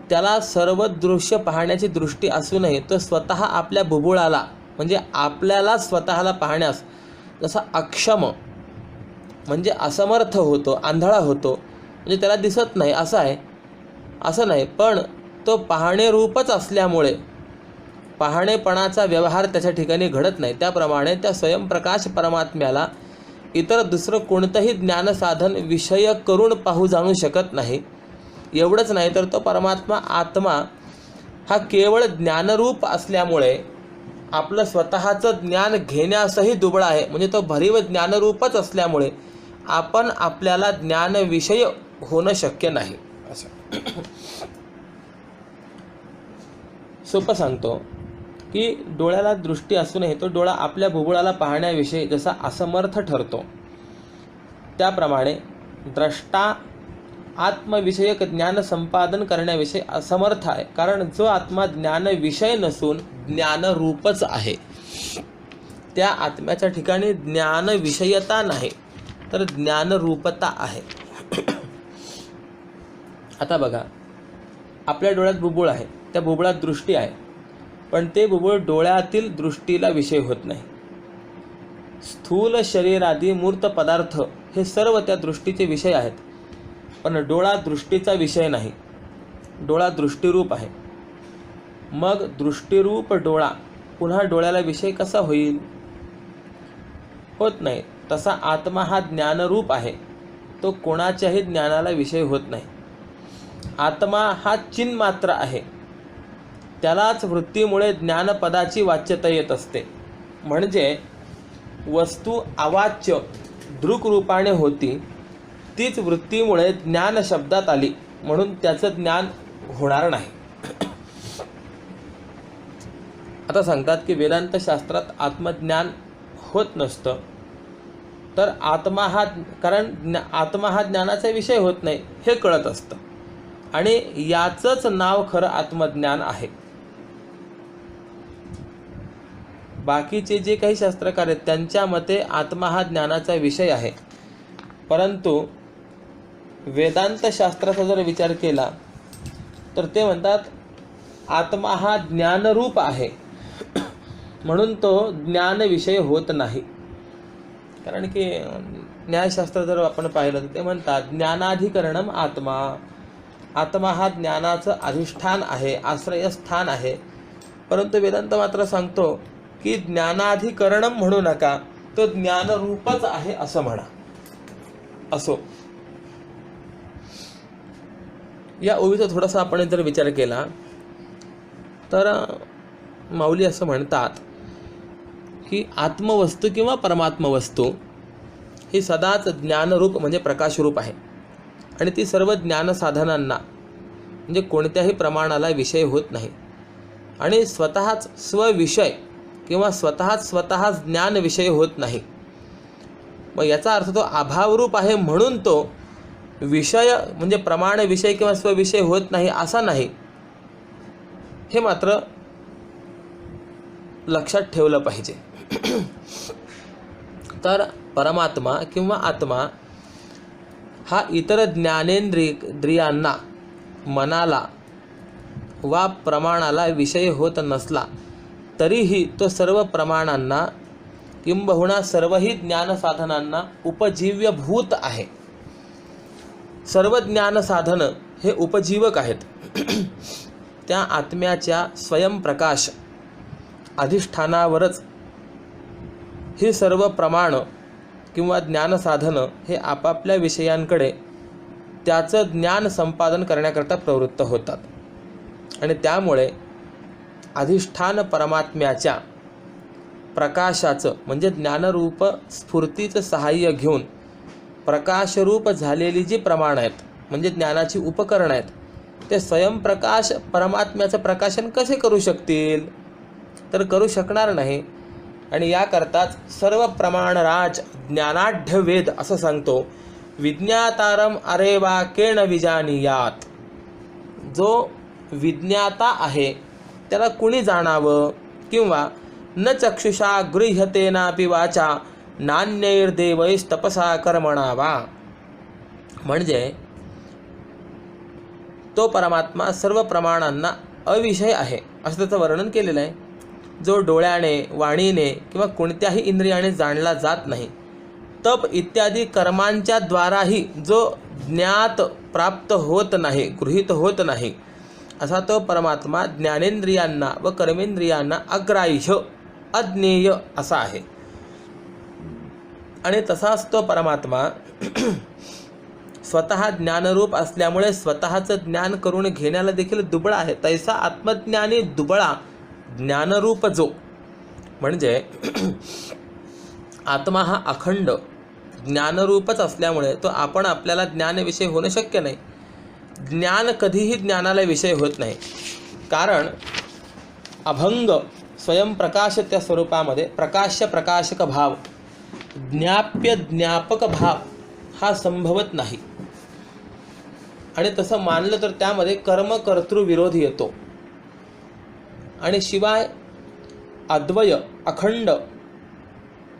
त्याला सर्व दृश्य पाहण्याची दृष्टी असूनही तो स्वतः आपल्या बुबुळाला म्हणजे आपल्याला स्वतःला पाहण्यास जसा अक्षम म्हणजे असमर्थ होतो, आंधळा होतो, म्हणजे त्याला दिसत नाही असं आहे, असं नाही, पण तो पाहणे रूपच असल्यामुळे पाहणेपणाचा व्यवहार त्याच्या ठिकाणी घडत नाही. त्याप्रमाणे त्या स्वयंप्रकाश परमात्म्याला इतर दुसरं कोणतंही ज्ञानसाधन विषय करून पाहू जाणू शकत नाही. एवढंच नाही तर तो परमात्मा आत्मा हा केवळ ज्ञानरूप असल्यामुळे आपलं स्वतःचं ज्ञान घेण्यासही दुबळा आहे, म्हणजे तो भरीव ज्ञानरूपच असल्यामुळे आपण आपल्याला ज्ञानविषय होणं शक्य नाही. असं सोपं सांगतो की डोळ्याला दृष्टी असूनही तो डोळा आपल्या बुबुळाला पाहण्याविषयी जसा असमर्थ ठरतो, त्याप्रमाणे द्रष्टा आत्मविषयक ज्ञान संपादन करण्याविषयी असमर्थ आहे, कारण जो आत्मा ज्ञानविषय नसून ज्ञानरूपच आहे, त्या आत्म्याच्या ठिकाणी ज्ञानविषयता नाही तर ज्ञानरूपता आहे. आता बघा, आपल्या डोळ्यात बुबुळ आहे, त्या बुबुळात दृष्टी आहे, पण ते बुबुळ डोळ्यातील दृष्टीला विषय होत नाही. स्थूल शरीरादी मूर्त पदार्थ हे सर्व त्या दृष्टीचे विषय आहेत, पण डोळा दृष्टीचा विषय नाही, डोळा दृष्टीरूप आहे. मग दृष्टीरूप डोळा पुन्हा डोळ्याला विषय कसा होईल? होत नाही. तसा आत्मा हा ज्ञानरूप आहे, तो कोणाच्याही ज्ञानाला विषय होत नाही. आत्मा हा चिन्मात्र आहे, त्यालाच वृत्तीमुळे ज्ञानपदाची वाच्यता येत असते. म्हणजे वस्तू अवाच्य दृक्रूपाने होती, तीच वृत्तीमुळे ज्ञान शब्दात आली, म्हणून त्याचं ज्ञान होणार नाही. आता सांगतात की वेदांत शास्त्रात आत्मज्ञान होत नसतं, तर आत्मा हा ज्ञानाचा विषय होत नाही हे कळत असतं, आणि याचंच नाव खरं आत्मज्ञान आहे. बाकीचे जे काही शास्त्रकार आहेत त्यांच्या मते आत्मा हा ज्ञानाचा विषय आहे, परंतु वेदांत शास्त्राचा जर विचार केला तर ते म्हणतात आत्मा हा ज्ञानरूप आहे, म्हणून तो ज्ञान विषय होत नाही. कारण की न्यायशास्त्र जर आपण पाहिलं तर ते म्हणतात ज्ञानाधिकरणम आत्मा, आत्मा हा ज्ञानाचं अधिष्ठान आहे, आश्रयस्थान आहे. परंतु वेदांत मात्र सांगतो की ज्ञानाधिकरणम म्हणू नका, तो ज्ञानरूपच आहे असं म्हणा. असो, या ओवीचा थोडासा आपण जर विचार केला तर माऊली असं म्हणतात की आत्मवस्तू किंवा परमात्मवस्तू ही सदाच ज्ञानरूप म्हणजे प्रकाशरूप आहे आणि ती सर्व ज्ञानसाधनांना म्हणजे कोणत्याही प्रमाणाला विषय होत नाही आणि स्वतःच स्वविषय किंवा स्वतःच ज्ञान विषय होत नाही. मग याचा अर्थ तो अभावरूप आहे म्हणून तो विषय म्हणजे प्रमाण विषय किंवा स्वविषय होत नाही असा नाही. हे मात्र लक्षात ठेवलं पाहिजे. तर परमात्मा किंवा आत्मा हा इतर ज्ञानेंद्रियांना, मनाला वा प्रमाणाला विषय होत नसला तरीही तो सर्व प्रमाणांना किंबहुना सर्वही ज्ञानसाधनांना उपजीव्यभूत आहे. सर्व ज्ञानसाधनं हे उपजीवक आहेत. त्या आत्म्याच्या स्वयंप्रकाश अधिष्ठानावरच ही सर्व प्रमाण किंवा ज्ञानसाधनं हे आपापल्या विषयांकडे त्याचं ज्ञान संपादन करण्याकरता प्रवृत्त होतात आणि त्यामुळे अधिष्ठान परमात्म्याच्या प्रकाशाचं म्हणजे ज्ञानरूप स्फूर्तीचं सहाय्य घेऊन प्रकाशरूप झालेली जी प्रमाण आहेत म्हणजे ज्ञानाची उपकरणं आहेत ते स्वयंप्रकाश परमात्म्याचं प्रकाशन कसे करू शकतील, तर करू शकणार नाही. आणि याकरताच सर्व प्रमाणराज ज्ञानाढ्य वेद असं सांगतो, विज्ञातारम अरे वाकेण विजानीयात. जो विज्ञाता आहे त्याला कुणी जाणावं, किंवा न चक्षुषा गृह्यतेनापि वाचा नान्यैर्देवैस्तपसा कर्मणा वा. म्हणजे तो परमात्मा सर्व प्रमाणांना अविषय आहे असं त्याचं वर्णन केलेलं आहे. जो डोळ्याने, वाणीने किंवा कोणत्याही इंद्रियाने जाणला जात नाही, तप इत्यादी कर्मांच्या द्वाराही जो ज्ञात प्राप्त होत नाही, गृहीत होत नाही, असा तो परमात्मा ज्ञानेंद्रियांना व कर्मेंद्रियांना अग्राह्य, अज्ञेय असा आहे. आणि तसाच तो परमात्मा स्वतः ज्ञानरूप असल्यामुळे स्वतःचं ज्ञान करून घेण्याला देखील दुबळा आहे. तैसा आत्मज्ञानी दुबळा ज्ञानरूप जो. म्हणजे आत्मा हा अखंड ज्ञानरूपच असल्यामुळे तो आपल्याला ज्ञानविषय होणं शक्य नाही. ज्ञान कधीही ज्ञानाला विषय होत नाही, कारण अभंग स्वयंप्रकाश त्या स्वरूपामध्ये प्रकाश्य प्रकाशक भाव, ज्ञाप्य ज्ञापक भाव हा संभवत नाही. आणि तसं मानलं तर त्यामध्ये कर्मकर्तृविरोध येतो. आणि शिवाय अद्वय अखंड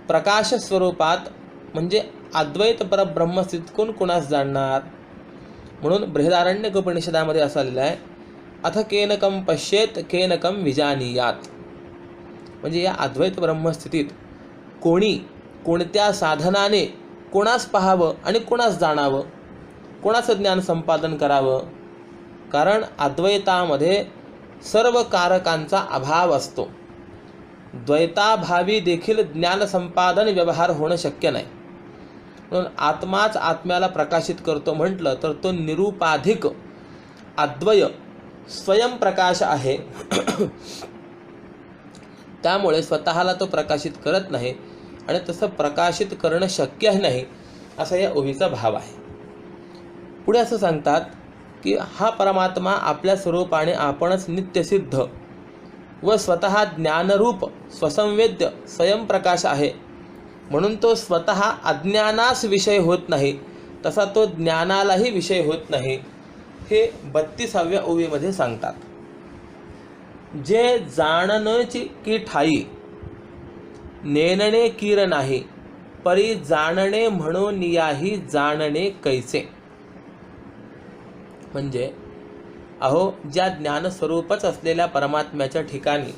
प्रकाश स्वरूपात म्हणजे अद्वैत परब्रह्मस्थित कोण कोणास जाणणार. म्हणून बृहदारण्यक उपनिषदामध्ये असं आलेलं आहे, अथ केनकम पश्येत केनकम विजानीयात. म्हणजे या अद्वैत ब्रह्मस्थितीत कोणी कोणत्या साधनाने कोणास पाहावं आणि कोणास जाणावं, कोणाचं ज्ञान संपादन करावं. कारण अद्वैतामध्ये सर्व कारकांचा अभाव असतो. द्वैताभावी देखील ज्ञान संपादन व्यवहार होणं शक्य नाही. म्हणून आत्माच आत्म्याला प्रकाशित करतो म्हटलं तर तो निरुपाधिक अद्वय स्वयंप्रकाश आहे. त्यामुळे स्वतःला तो प्रकाशित करत नाही आणि तसं प्रकाशित करणं शक्यही नाही असा या ओवीचा भाव आहे. पुढे असं सांगतात की हा परमात्मा आपल्या स्वरूपाने आपणच नित्यसिद्ध व स्वतः ज्ञानरूप स्वसंवेद्य स्वयंप्रकाश आहे. म्हणून तो स्वतः अज्ञानास विषय होत नाही, तसा तो ज्ञानालाही विषय होत नाही. हे 32व्या ओवीमध्ये सांगतात. जे जाणनची की ठाई नेणणे कीर नाही, परी जाणणे म्हणून याही जाणणे कैसे. म्हणजे अहो, ज्या ज्ञानस्वरूपच असलेल्या परमात्म्याच्या ठिकाणी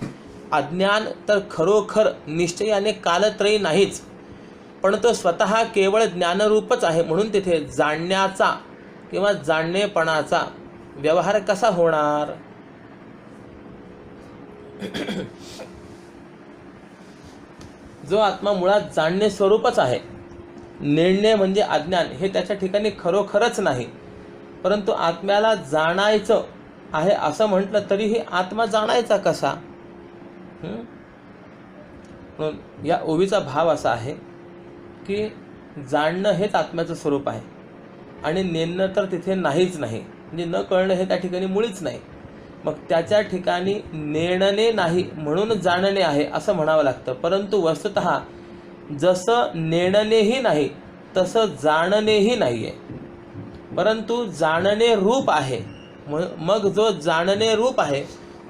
अज्ञान तर खरोखर निश्चयाने कालत्रयी नाहीच, पण तो स्वतः केवळ ज्ञानरूपच आहे. म्हणून तिथे जाणण्याचा किंवा जाणणेपणाचा व्यवहार कसा होणार. जो आत्मा मुळात जाणणे स्वरूपच आहे, नेणणे म्हणजे अज्ञान हे त्याच्या ठिकाणी खरोखरच नाही, परंतु आत्म्याला जाणायचं आहे असं म्हटलं तरीही आत्मा जाणायचा कसा. म्हणून या ओवीचा भाव असा आहे की जाणणं हेच आत्म्याचं स्वरूप आहे आणि नेणणं तर तिथे नाहीच नाही, म्हणजे न कळणं हे त्या ठिकाणी मुळीच नाही. मग त्याच्या ठिकाणी नेणणे नाही म्हणून जाणणे आहे असं म्हणावं लागतं. परंतु वस्तुतः जसं नेणणेही नाही तसं जाणणेही नाही आहे, परंतु जाणणे रूप आहे. मग जो जाणणे रूप आहे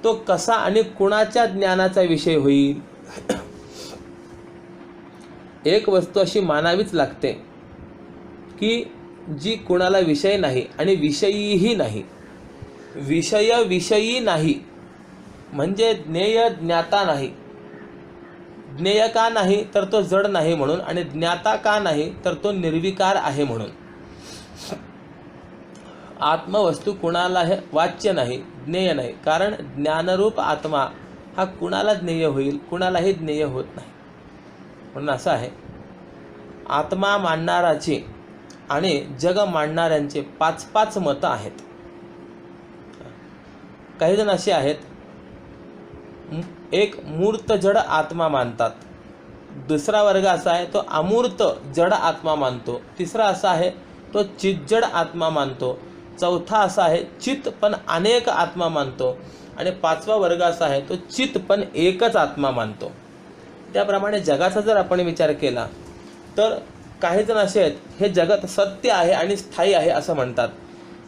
तो कसा आणि कुणाच्या ज्ञानाचा विषय होईल. एक वस्तू अशी मानावीच लागते की जी कुणाला विषय नाही आणि विषयीही नाही. विषयी नाही म्हणजे ज्ञेय ज्ञाता नाही. ज्ञेय का नाही तर तो जड नाही म्हणून, आणि ज्ञाता का नाही तर तो निर्विकार आहे म्हणून. आत्मवस्तू कुणाला हे वाच्य नाही, ज्ञेय नाही, कारण ज्ञानरूप आत्मा हा कुणाला ज्ञेय होईल, कुणालाही ज्ञेय होत नाही. म्हणून असं आहे, आत्मा मानणाराची आणि जग मांडणाऱ्यांचे 5 मतं आहेत. काही जण असे आहेत, एक मूर्त जड आत्मा मानतात, दुसरा वर्ग असा आहे तो अमूर्त जड आत्मा मानतो, तिसरा असा आहे तो चिज्जड आत्मा मानतो, चौथा असा आहे चित पण अनेक आत्मा मानतो, आणि 5वा वर्ग असा आहे तो चित पण एकच आत्मा मानतो. त्याप्रमाणे जगाचा जर आपण विचार केला तर काही जण असे आहेत, हे जगत सत्य आहे आणि स्थायी आहे असं म्हणतात.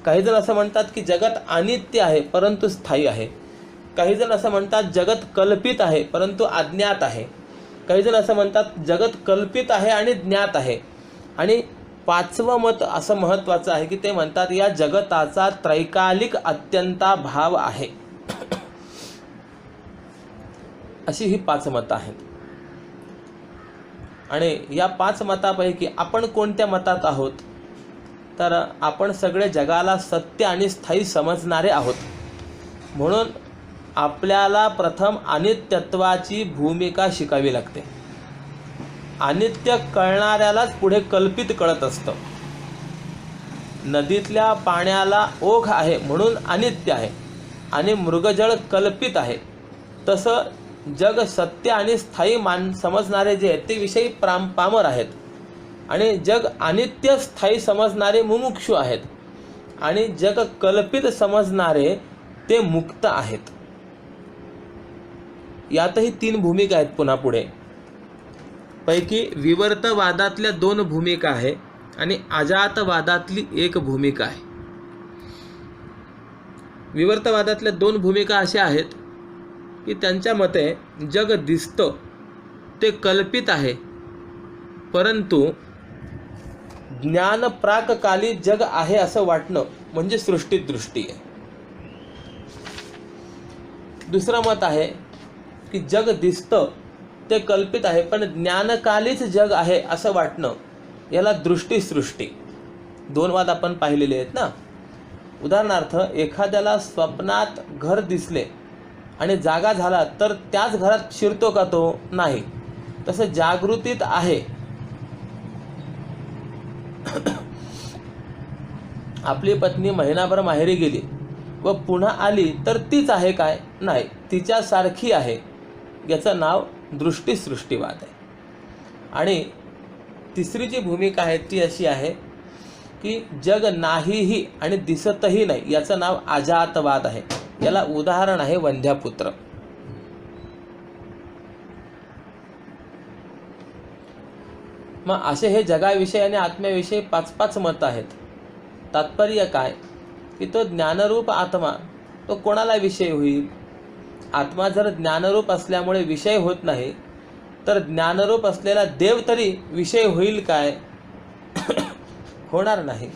काही जण असं म्हणतात की जगत अनित्य आहे परंतु स्थायी आहे. काही जण असं म्हणतात जगत कल्पित आहे परंतु अज्ञात आहे. काही जण असं म्हणतात जगत कल्पित आहे आणि ज्ञात आहे. आणि 5वं मत असं महत्त्वाचं आहे की ते म्हणतात या जगताचा त्रैकालिक अत्यंता भाव आहे. अशी ही 5 मतं आहेत. आणि या 5 मतापैकी आपण कोणत्या मतात आहोत, तर आपण सगळे जगाला सत्य आणि स्थायी समजणारे आहोत. म्हणून आपल्याला प्रथम अनित्यत्वाची भूमिका शिकावी लागते. अनित्य कळणाऱ्यालाच पुढे कल्पित कळत असतं. नदीतल्या पाण्याला ओघ आहे म्हणून अनित्य आहे आणि मृगजळ कल्पित आहे. तसं जग सत्य आणि स्थायी समजणारे जे आहेत ते विषयी पामर आहेत, आणि जग अनित्य स्थायी समजणारे मुमुक्षु आहेत, आणि जग कल्पित समजणारे ते मुक्त आहेत. यातही 3 भूमिका आहेत. पुन्हा पुढे पैकी विवर्तवादातल्या 2 भूमिका आहे आणि अजातवादातली 1 भूमिका आहे. विवर्तवादातल्या 2 भूमिका अशा आहेत की त्यांच्या मते जग दिसतं ते कल्पित आहे, परंतु ज्ञान प्राककाली जग आहे असं वाटणं म्हणजे सृष्टीदृष्टी आहे. दुसरं मत आहे की जग दिसतं ते कल्पित आहे पण ज्ञानकालीच जग आहे असं वाटणं, याला दृष्टीसृष्टी. 2 वाद आपण पाहिलेले आहेत ना. उदाहरणार्थ, एखाद्याला स्वप्नात घर दिसले आणि जागा झाला तर त्याच घरात शिरतो का तो? नाही. तसं जागृतीत आहे. आपली पत्नी महिनाभर माहेरी गेली व पुन्हा आली तर तीच आहे काय? नाही, तिच्यासारखी आहे. याचं नाव दृष्टीसृष्टीवाद आहे. आणि तिसरी जी भूमिका आहे ती अशी आहे की जग नाहीही आणि दिसतही नाही, याचं नाव अजातवाद आहे. याला उदाहरण आहे वंध्यापुत्र. मग असे हे जगाविषयी आणि आत्म्याविषयी 5 मतं आहेत. तात्पर्य काय की तो ज्ञानरूप आत्मा तो कोणाला विषय होईल? आत्मा जर ज्ञानरूप असल्यामुळे विषय होत नाही तर ज्ञानरूप असलेला देव तरी विषय होईल काय? होणार नाही.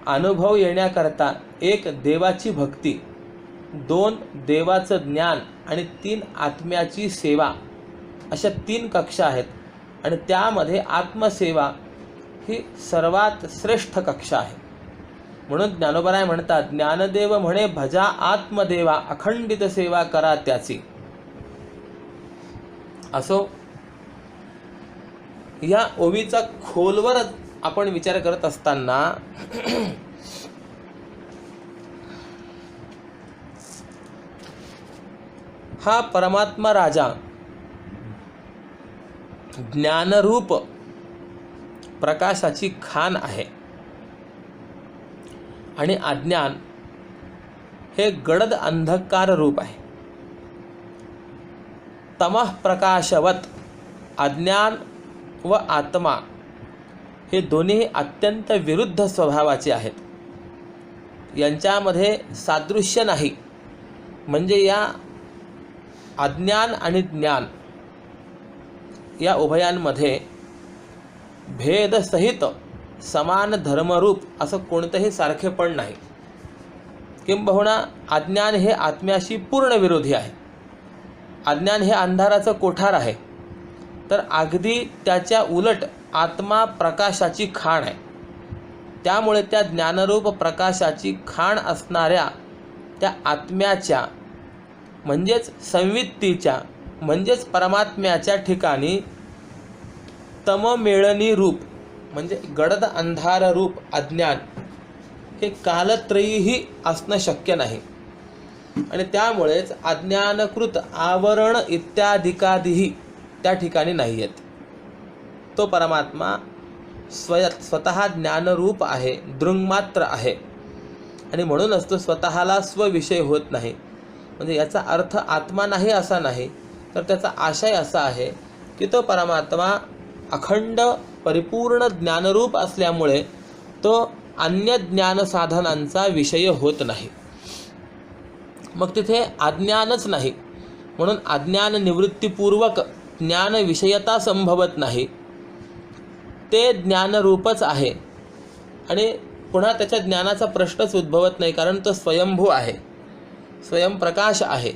अनुभव येण्याकरता 1 देवाची भक्ती, 2 देवाचं ज्ञान आणि 3 आत्म्याची सेवा, अशा 3 कक्षा आहेत. आणि त्यामध्ये आत्मसेवा ही सर्वात श्रेष्ठ कक्षा आहे. म्हणून ज्ञानोबराय म्हणतात, ज्ञानदेव म्हणे भजा आत्मदेवा, अखंडित सेवा करा त्याची. असो, या ओवीचा खोलवर आपण विचार करत असताना हा परमात्मा राजा ज्ञानरूप प्रकाशाची खान आहे आणि अज्ञान हे गडद अंधकार रूप आहे. तमः प्रकाशवत अज्ञान व आत्मा हे दोन्ही अत्यंत विरुद्ध स्वभावाचे आहेत. यांच्यामध्ये सादृश्य नाही. म्हणजे या अज्ञान आणि ज्ञान या उभयांमध्ये भेदसहित समान धर्मरूप असं कोणतंही सारखेपण नाही. किंबहुना अज्ञान हे आत्म्याशी पूर्ण विरोधी आहे. अज्ञान हे अंधाराचं कोठार आहे, तर अगदी त्याच्या उलट आत्मा प्रकाशाची खाण आहे. त्यामुळे त्या ज्ञानरूप प्रकाशाची खाण असणाऱ्या त्या आत्म्याच्या म्हणजेच संवित्तीच्या म्हणजेच परमात्म्याच्या ठिकाणी तममेळनी रूप म्हणजे गडद अंधार रूप अज्ञान हे कालत्रयीही असणं शक्य नाही. आणि त्यामुळेच अज्ञानकृत आवरण इत्यादिकादिही त्या ठिकाणी नाही आहेत. तो परमात्मा स्वतः ज्ञानरूप आहे, दृङ्मात्र आहे आणि म्हणूनच तो स्वतःला स्वविषय होत नाही. म्हणजे याचा अर्थ आत्मा नाही असा नाही, तर त्याचा आशय असा आहे की तो परमात्मा अखंड परिपूर्ण ज्ञानरूप असल्यामुळे तो अन्य ज्ञानसाधनांचा विषय होत नाही. मग तिथे अज्ञानच नाही, म्हणून अज्ञान निवृत्तीपूर्वक ज्ञानविषयता संभवत नाही. ते ज्ञानरूपच आहे आणि पुन्हा त्याच्या ज्ञानाचा प्रश्नच उद्भवत नाही, कारण तो स्वयंभू आहे, स्वयंप्रकाश आहे.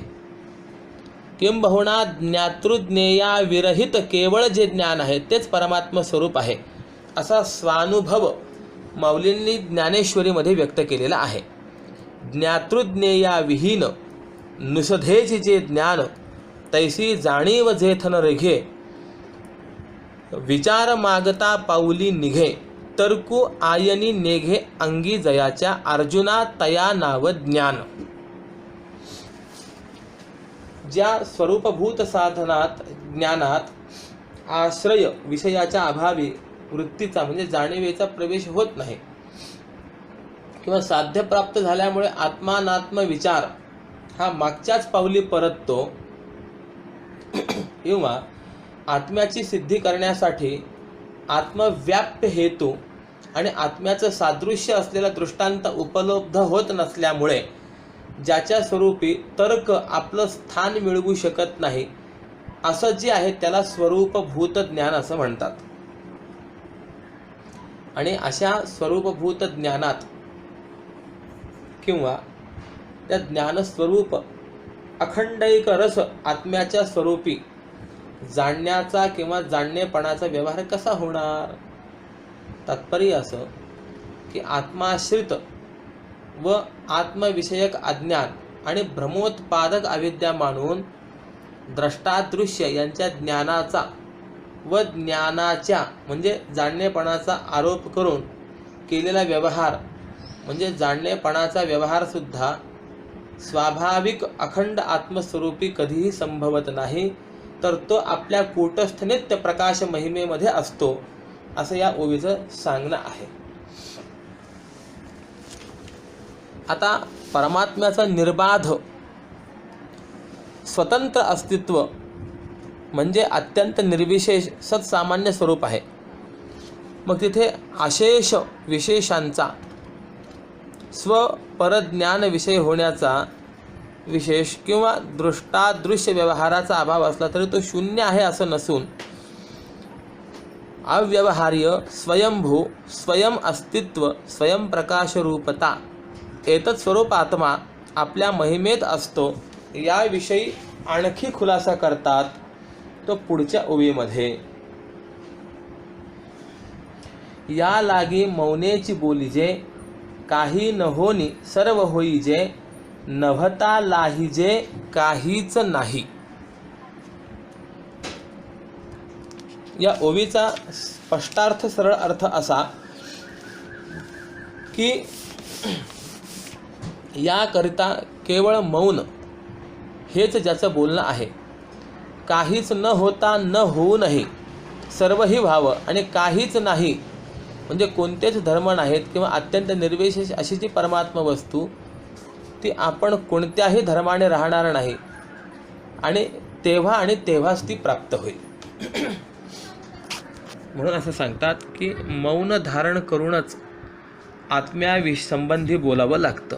किंबहुना ज्ञातृज्ञेया विरहित केवळ जे ज्ञान आहे तेच परमात्म स्वरूप आहे, असा स्वानुभव माऊलींनी ज्ञानेश्वरीमध्ये व्यक्त केलेला आहे. ज्ञातृज्ञेया विहीन नुसधेची जे ज्ञान, तैसी जाणीव जेथन रेघे, विचार मागता पाऊली निघे, तर्कू आयनी नेघे अंगी जयाच्या, अर्जुना तया नाव ज्ञान. ज्या स्वरूपभूत साधनात ज्ञानात आश्रय विषयाच्या अभावी वृत्तीचा म्हणजे जाणीवेचा प्रवेश होत नाही, किंवा साध्य प्राप्त झाल्यामुळे आत्मानात्म विचार हा मागच्याच पावली परततो, किंवा आत्म्याची सिद्धी करण्यासाठी आत्मव्याप्य हेतू आणि आत्म्याचं सादृश्य असलेला दृष्टांत उपलब्ध होत नसल्यामुळे ज्याच्या स्वरूपी तर्क आपलं स्थान मिळवू शकत नाही, असं जे आहे त्याला स्वरूपभूत ज्ञान असं म्हणतात. आणि अशा स्वरूपभूत ज्ञानात किंवा त्या ज्ञानस्वरूप अखंडैक रस आत्म्याच्या स्वरूपी जाणण्याचा किंवा जाणणेपणाचा व्यवहार कसा होणार? तात्पर्य असं की आत्माश्रित व आत्मविषयक अज्ञान आणि भ्रमोत्पादक अविद्या मानून द्रष्टादृश्य यांच्या ज्ञानाचा व ज्ञानाच्या म्हणजे जाणणेपणाचा आरोप करून केलेला व्यवहार म्हणजे जाणणेपणाचा व्यवहारसुद्धा स्वाभाविक अखंड आत्मस्वरूपी कधीही संभवत नाही, तर तो आपल्या कूटस्थ नित्य प्रकाश महिमेमध्ये असतो, असं या ओवीचं सांगणं आहे. आता परमात्म्याचं निर्बाध स्वतंत्र अस्तित्व म्हणजे अत्यंत निर्विशेष सत्सामान्य स्वरूप आहे. मग तिथे अशेष विशेषांचा स्वपरज्ञान विषय होण्याचा विशेष किंवा दृष्टादृश्य व्यवहाराचा अभाव असला तरी तो शून्य आहे असं नसून अव्यवहार्य, स्वयंभू, स्वयं अस्तित्व, स्वयं प्रकाश रूपता एतत् स्वरूप आत्मा आपल्या महिमेत असतो याविषयी आणखी खुलासा करतात तो पुढच्या ओवीमध्ये. या लागी मौनेची बोलीजे, काही न होनी सर्व होईजे, नभता लाहिजे काहीच नाही. या ओवीचा स्पष्टार्थ, सरळ अर्थ असा की याकरिता केवळ मौन हेच ज्याचं बोलणं आहे. काहीच न होता न होऊनही सर्वही व्हावं आणि काहीच नाही म्हणजे कोणतेच धर्म नाहीत किंवा अत्यंत निर्विशेष अशी जी परमात्मा वस्तू ती आपण कोणत्याही धर्माने राहणार नाही आणि तेव्हाच ती प्राप्त होईल. म्हणून असं सांगतात की मौन धारण करूनच आत्म्यासंबंधी बोलावं लागतं.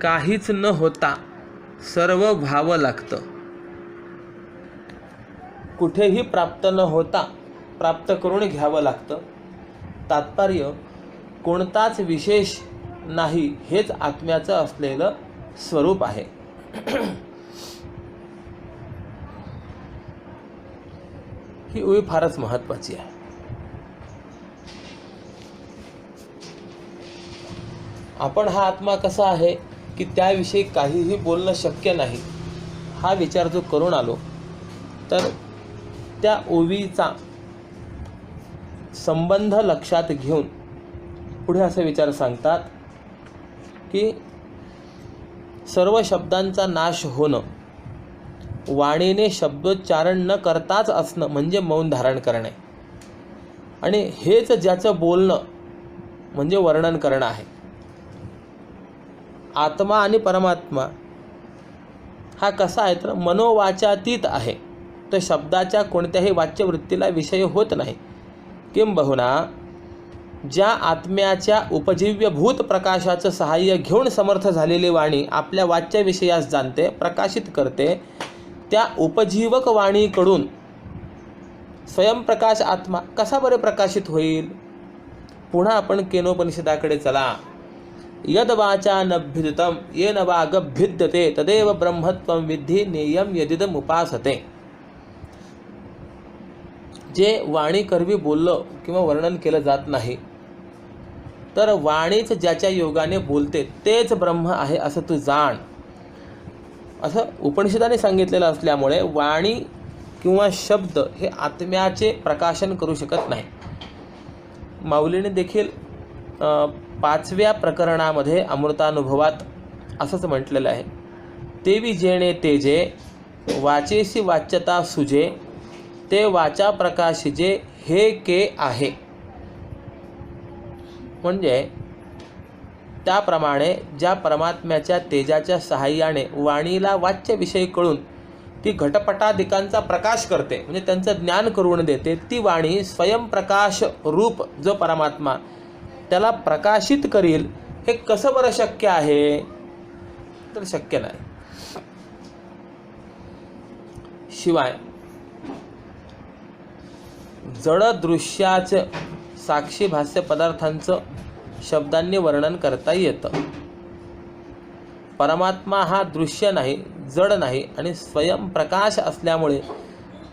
काहीच न होता सर्व व्हावं लागतं. कुठेही प्राप्त न होता प्राप्त करून घ्यावं लागतं. तात्पर्य कोणताच विशेष नाही हेच आत्म्याचं असलेलं स्वरूप आहे. ही ओवी फारच महत्त्वाची आहे. आपण हा आत्मा कसा आहे की त्याविषयी काहीही बोलणं शक्य नाही हा विचार जो करून आलो तर त्या ओवीचा संबंध लक्षात घेऊन पुढे असे विचार सांगतात की सर्व शब्दांचा नाश होणं, वाणीने शब्दोच्चारण न करताच असणं म्हणजे मौन धारण करणे आणि हेच ज्याचं बोलणं म्हणजे वर्णन करणं आहे. आत्मा आणि परमात्मा हा कसा आहे तर मनोवाचातीत आहे. तो शब्दाच्या कोणत्याही वाच्यवृत्तीला विषय होत नाही. किंबहुना ज्या आत्म्याच्या उपजीव्यभूत प्रकाशाचं सहाय्य घेऊन समर्थ झालेली वाणी आपल्या वाच्याविषयास जाणते, प्रकाशित करते, त्या उपजीवक वाणीकडून स्वयंप्रकाश आत्मा कसा बरे प्रकाशित होईल. पुन्हा आपण केनोपनिषदाकडे चला. यद वाचा नभ्युदितं येन वागभ्युद्यते तदेव ब्रह्मत्वं विद्धि नेयं यदिदम् उपासते. जे वाणी करवी बोललं किंवा वर्णन केलं जात नाही तर वाणीच ज्याच्या योगाने बोलते तेच ब्रह्म आहे असं तू जाण असं उपनिषदाने सांगितलेलं असल्यामुळे वाणी किंवा शब्द हे आत्म्याचे प्रकाशन करू शकत नाही. माऊलीने देखील 5व्या प्रकरणामध्ये अमृतानुभवात असंच म्हटलेलं आहे. तेवी जेणे तेजे वाचेसी वाच्यता सुजे ते वाचा प्रकाशिजे हे के आहे. म्हणजे त्याप्रमाणे ज्या परमात्म्याच्या तेजाच्या सहाय्याने वाणीला वाच्य विषय कळून ती घटपटादिकांचा प्रकाश करते म्हणजे त्यांचं ज्ञान करून देते, ती वाणी स्वयंप्रकाश रूप जो परमात्मा त्याला प्रकाशित करील हे कसं बरं शक्य आहे तर शक्य नाही. शिवाय जड दृश्याचं साक्षी भास्य पदार्थांचं शब्दांनी वर्णन करता येतं. परमात्मा हा दृश्य नाही, जड नाही आणि स्वयंप्रकाश असल्यामुळे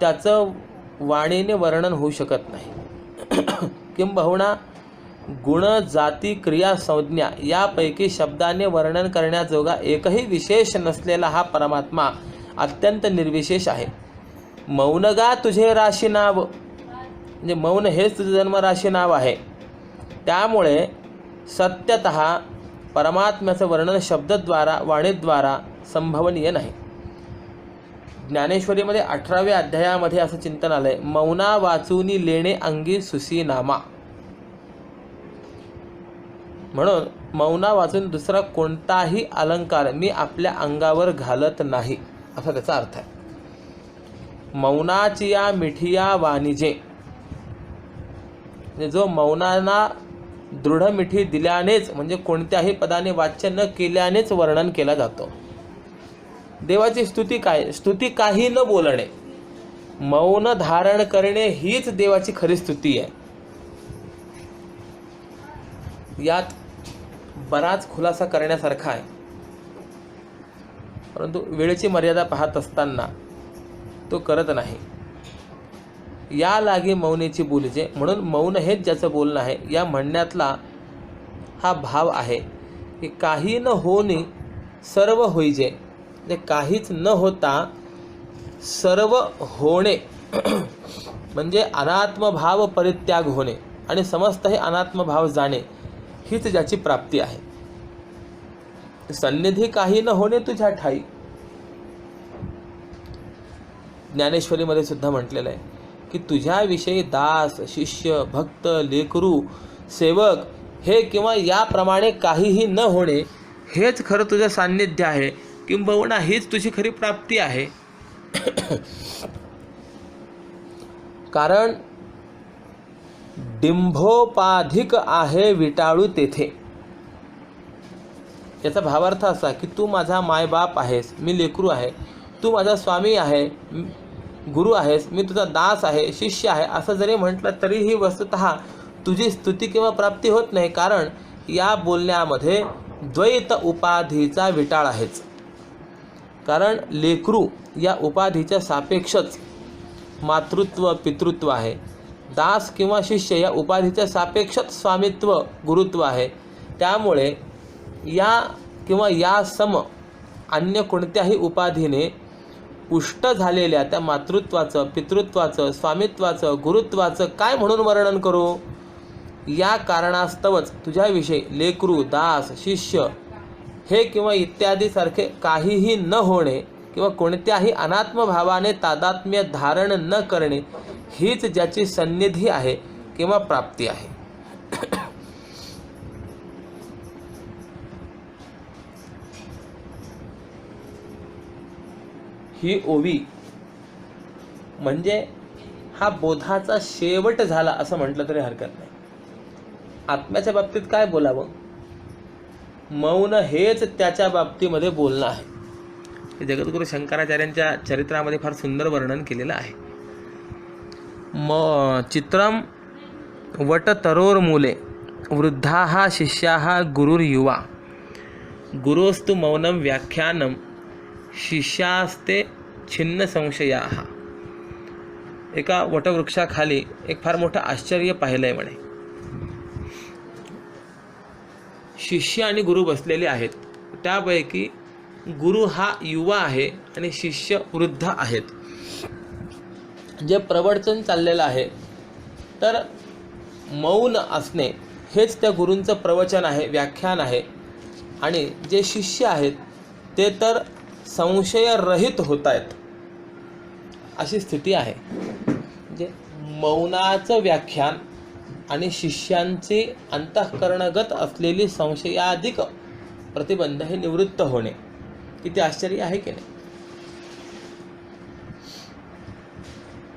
त्याचं वाणीने वर्णन होऊ शकत नाही. किंबहुना गुण, जाती, क्रिया, संज्ञा यापैकी शब्दाने वर्णन करण्याजोगा एकही विशेष नसलेला हा परमात्मा अत्यंत निर्विशेष आहे. मौनगा तुझे राशी नाव म्हणजे मौन हेच तुझं जन्मराशी नाव आहे. त्यामुळे सत्यतः परमात्म्याचं वर्णन शब्दद्वारा, वाणीद्वारा संभवनीय नाही. ज्ञानेश्वरीमध्ये 18व्या अध्यायामध्ये असं चिंतन आलं आहे. मौना वाचूनी लेणे अंगी सुसीनामा. म्हणून मौना वाचून दुसरा कोणताही अलंकार मी आपल्या अंगावर घालत नाही असा त्याचा अर्थ आहे. मौनाची या मिठिया वाणिजे जो मौनाना दृढ मिठी दिल्यानेच म्हणजे कोणत्याही पदाने वाच्य न केल्यानेच वर्णन केला जातो. देवाची स्तुती काय? स्तुती काही न बोलणे, मौन धारण करणे हीच देवाची खरी स्तुती आहे. यात बराच खुलासा करण्यासारखा आहे, परंतु वेळेची मर्यादा पाहत असताना तो करत नाही. या लागे मौनेची बोलीचे, म्हणून मौन हेच ज्याचं बोलणं आहे या म्हणण्यातला हा भाव आहे की काही न होणे सर्व होईजे, म्हणजे काहीच न होता सर्व होणे म्हणजे अनात्मभाव परित्याग होणे आणि समस्त हे अनात्मभाव जाणे हीच ज्याची प्राप्ती आहे. सन्निधी काही न होणे तुझ्या ठाई. ज्ञानेश्वरीमध्ये सुद्धा म्हटलेलं आहे की तुझ्याविषयी दास, शिष्य, भक्त, लेकरू, सेवक हे किंवा याप्रमाणे काहीही न होणे हेच खरं तुझं सान्निध्य आहे, किंबहुना हीच तुझी खरी प्राप्ती आहे. कारण डिंभोपाधिक आहे विटाळू तेथे. याचा भावार्थ असा की तू माझा मायबाप आहेस, मी लेकरू आहे, तू माझा स्वामी आहे, गुरु आहेस, मी तुझा दास आहे, शिष्य आहे, असं जरी म्हटलं तरीही वस्तुतः तुझी स्तुती किंवा प्राप्ती होत नाही. कारण या बोलण्यामध्ये द्वैत उपाधीचा विटाळ आहेच. कारण लेकरू या उपाधीच्या सापेक्षच मातृत्व पितृत्व आहे, दास किंवा शिष्य या उपाधीच्या सापेक्षच स्वामित्व गुरुत्व आहे. त्यामुळे या किंवा या सम अन्य कोणत्याही उपाधीने पुष्ट झालेल्या त्या मातृत्वाचं, पितृत्वाचं, स्वामित्वाचं, गुरुत्वाचं काय म्हणून वर्णन करू? या कारणास्तवच तुझ्याविषयी लेकरू, दास, शिष्य हे किंवा इत्यादी सारखे काहीही न होणे किंवा कोणत्याही अनात्मभावाने तादात्म्य धारण न करणे हीच ज्याची सन्निधी आहे किंवा प्राप्ती आहे. ही ओवी म्हणजे हा बोधाचा शेवट झाला असं म्हटलं तरी हरकत नाही. आत्म्याच्या बाबतीत काय बोलावं? मौन हेच त्याच्या बाबतीमध्ये बोलणं आहे. हे जगद्गुरू शंकराचार्यांच्या चरित्रामध्ये फार सुंदर वर्णन केलेलं आहे. चित्रम वट तरोर मूले वृद्धाः शिष्याः गुरुर्युवा गुरोस्तु मौनम व्याख्यानम शिष्यास्ते छिन्न संशयाः. एका वटवृक्षाखाली एक फार मोठं आश्चर्य पाहिलं आहे म्हणे. शिष्य आणि गुरु बसलेले आहेत. त्यापैकी गुरु हा युवा आहे आणि शिष्य वृद्ध आहेत. जे प्रवचन चाललेलं आहे तर मौन असणे हेच त्या गुरूंचं प्रवचन आहे, व्याख्यान आहे. आणि जे शिष्य आहेत ते तर संशयरहित होत आहेत अशी स्थिती आहे. म्हणजे मौनाचं व्याख्यान आणि शिष्यांची अंतःकरणगत असलेली संशयाधिक प्रतिबंध हे निवृत्त होणे किती आश्चर्य आहे की नाही.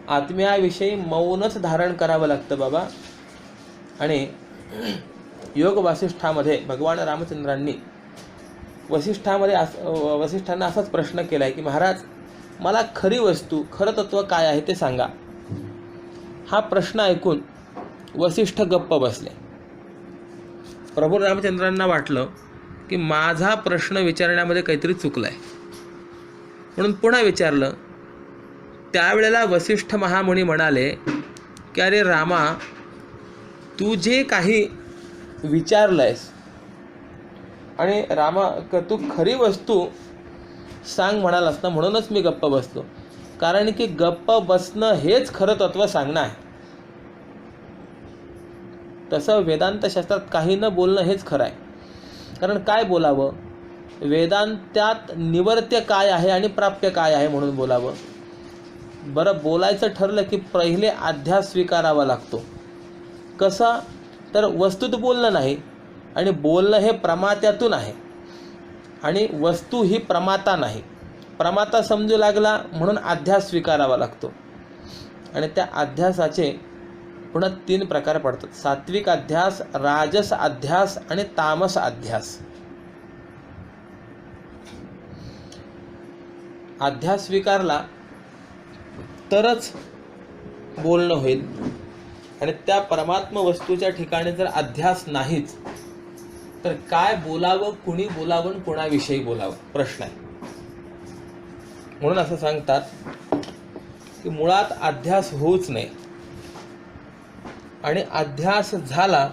आत्म्याविषयी मौनच धारण करावं लागतं बाबा. आणि योग वासिष्ठामध्ये भगवान रामचंद्रांनी वसिष्ठांना असाच प्रश्न केला आहे की महाराज मला खरी वस्तू, खरं तत्व काय आहे ते सांगा. हा प्रश्न ऐकून वसिष्ठ गप्प बसले. प्रभू रामचंद्रांना वाटलं की माझा प्रश्न विचारण्यामध्ये काहीतरी चुकलं आहे, म्हणून पुन्हा विचारलं. त्यावेळेला वसिष्ठ महामुनी म्हणाले की अरे रामा, तू जे काही विचारलं आहेस आणि रामा तू खरी वस्तू सांग म्हणालास ना, म्हणूनच मी गप्प बसलो. कारण की गप्प बसणं हेच खरं तत्व सांगणं आहे. तसं वेदांतशास्त्रात काही न बोलणं हेच खरं आहे. कारण काय बोलावं? वेदांतात निवर्त्य काय आहे आणि प्राप्य काय आहे म्हणून बोलावं. बरं, बोलायचं ठरलं की पहिले अध्यास स्वीकारावा लागतो. कसं? तर वस्तूत बोलणं नाही, आणि बोलणं हे प्रमात्यातून आहे आणि वस्तू ही प्रमाता नाही. प्रमाता समजू लागला म्हणून अध्यास स्वीकारावा लागतो. आणि त्या अध्यासाचे पुन्हा 3 प्रकार पडतात: सात्विक अध्यास, राजस अध्यास आणि तामस अध्यास. अध्यास स्वीकारला तरच बोलणं होईल, आणि त्या परमात्मा वस्तूच्या ठिकाणी जर अध्यास नाहीच तर काय बोलावं, कुणी बोलावं, कोणाविषयी बोलावं, प्रश्न आहे. म्हणून असं सांगतात की मुळात अध्यास होऊच नये, आणि अध्यास झाला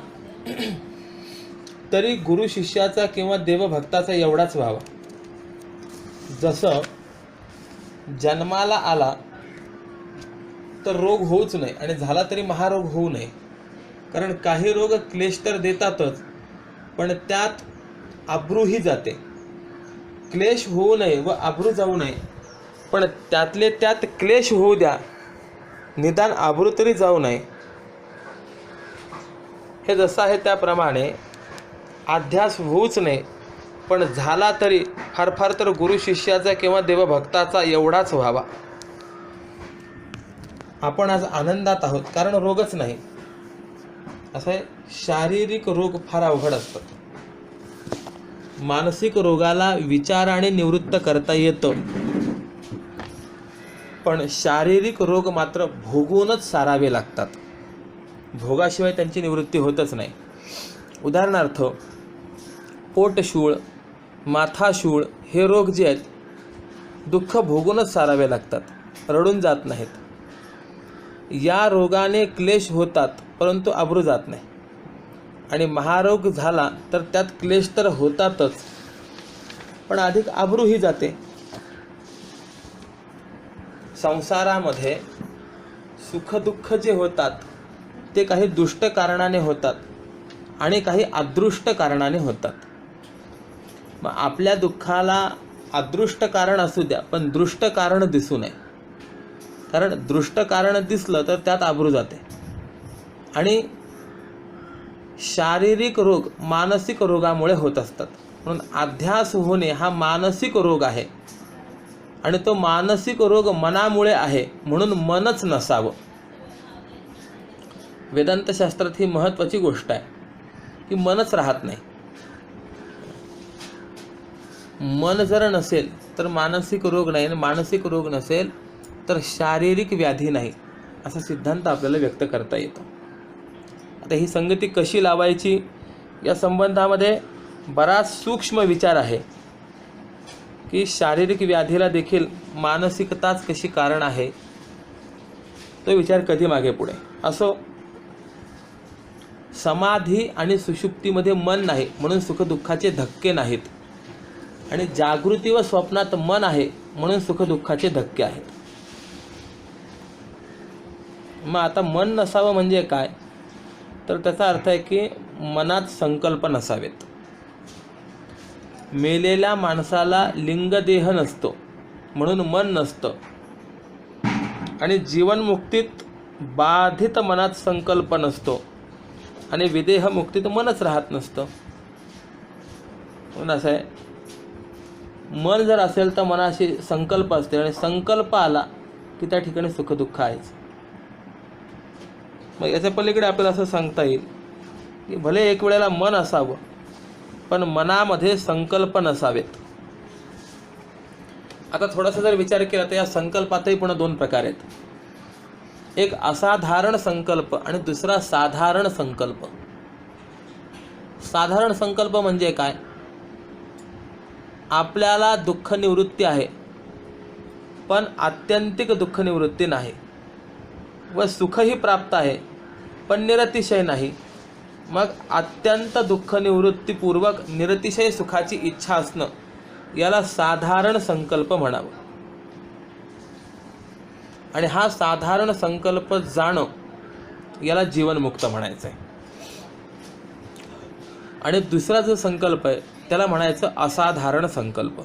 तरी गुरु शिष्याचा किंवा देवभक्ताचा एवढाच व्हावा. जसं जन्माला आला तर रोग होऊच नये, आणि झाला तरी महारोग होऊ नये. कारण काही रोग क्लेश तर देतातच, पण त्यात आब्रूही जाते. क्लेश होऊ नये व आब्रू जाऊ नये, पण त्यातले त्यात क्लेश होऊ द्या, निदान आब्रू तरी जाऊ नये. हे जसं आहे त्याप्रमाणे अध्यास होऊच नये, पण झाला तरी फार फार तर गुरु शिष्याचा किंवा देवभक्ताचा एवढाच व्हावा. आपण आज आनंदात आहोत कारण रोगच नाही. असं आहे, शारीरिक रोग फार अवघड असतात. मानसिक रोगाला विचाराने निवृत्त करता येतं, पण शारीरिक रोग मात्र भोगूनच सारावे लागतात. भोगाशिवाय त्यांची निवृत्ती होतच नाही. उदाहरणार्थ, पोटशूळ, माथाशूळ हे रोग जे आहेत दुःख भोगूनच सारावे लागतात, रडून जात नाहीत. या रोगाने क्लेश होतात परंतु आब्रू जात नाही, आणि महारोग झाला तर त्यात क्लेश तर होतातच, पण अधिक आब्रूही जाते. संसारामध्ये सुखदुःख जे होतात ते काही दुष्ट कारणाने होतात आणि काही अदृष्ट कारणाने होतात. मग आपल्या दुःखाला अदृष्ट कारण असू द्या, पण दृष्ट कारण दिसू नये. कारण दृष्ट कारण दिसलं तर त्यात आब्रू जाते. आणि शारीरिक रोग मानसिक रोगामुळे होत असतात. म्हणून अध्यास होणे हा मानसिक रोग आहे, आणि तो मानसिक रोग मनामुळे आहे, म्हणून मनच नसावं. वेदांतशास्त्रात ही महत्त्वाची गोष्ट आहे की मनच राहत नाही. मन जर नसेल तर मानसिक रोग नाही, आणि मानसिक रोग नसेल तर शारीरिक व्याधी नाही, असा सिद्धांत आपल्याला व्यक्त करता येतो. आता ही संगती कशी लावायची या संबंधामध्ये बराच सूक्ष्म विचार आहे की शारीरिक व्याधीला देखील मानसिकताच कशी कारण आहे, तो विचार कधी मागे पुढे असो. समाधी आणि सुषुप्तीमध्ये मन नाही म्हणून सुखदुःखाचे धक्के नाहीत, आणि जागृती व स्वप्नात मन आहे म्हणून सुखदुःखाचे धक्के आहेत. मग आता मन नसावं म्हणजे काय, तर त्याचा अर्थ आहे की मनात संकल्प नसावेत. मेलेल्या माणसाला लिंगदेह नसतो म्हणून मन नसतं, आणि जीवनमुक्तीत बाधित मनात संकल्प नसतो, आणि विदेहमुक्तीत मनच राहत नसतं. म्हणून असं आहे, मन जर असेल तर मनाशी संकल्प असते, आणि संकल्प आला की त्या ठिकाणी सुखदुःख आहेच. मग याच्या पलीकडे आपल्याला असं सांगता येईल की भले एक वेळेला मन असावं, पण मनामध्ये संकल्प नसावेत. आता थोडासा जर विचार केला तर या संकल्पातही पुन्हा 2 प्रकार आहेत. एक असाधारण संकल्प आणि दुसरा साधारण संकल्प. साधारण संकल्प म्हणजे काय, आपल्याला दुःख निवृत्ती आहे पण आत्यंतिक दुःख निवृत्ती नाही, व सुखही प्राप्त आहे पण निरतिशय नाही. मग अत्यंत दुःख निवृत्तीपूर्वक निरतिशय सुखाची इच्छा असणं याला साधारण संकल्प म्हणावं. आणि हा साधारण संकल्प जाणं याला जीवनमुक्त म्हणायचं आहे. आणि दुसरा जो संकल्प आहे त्याला म्हणायचं असाधारण संकल्प.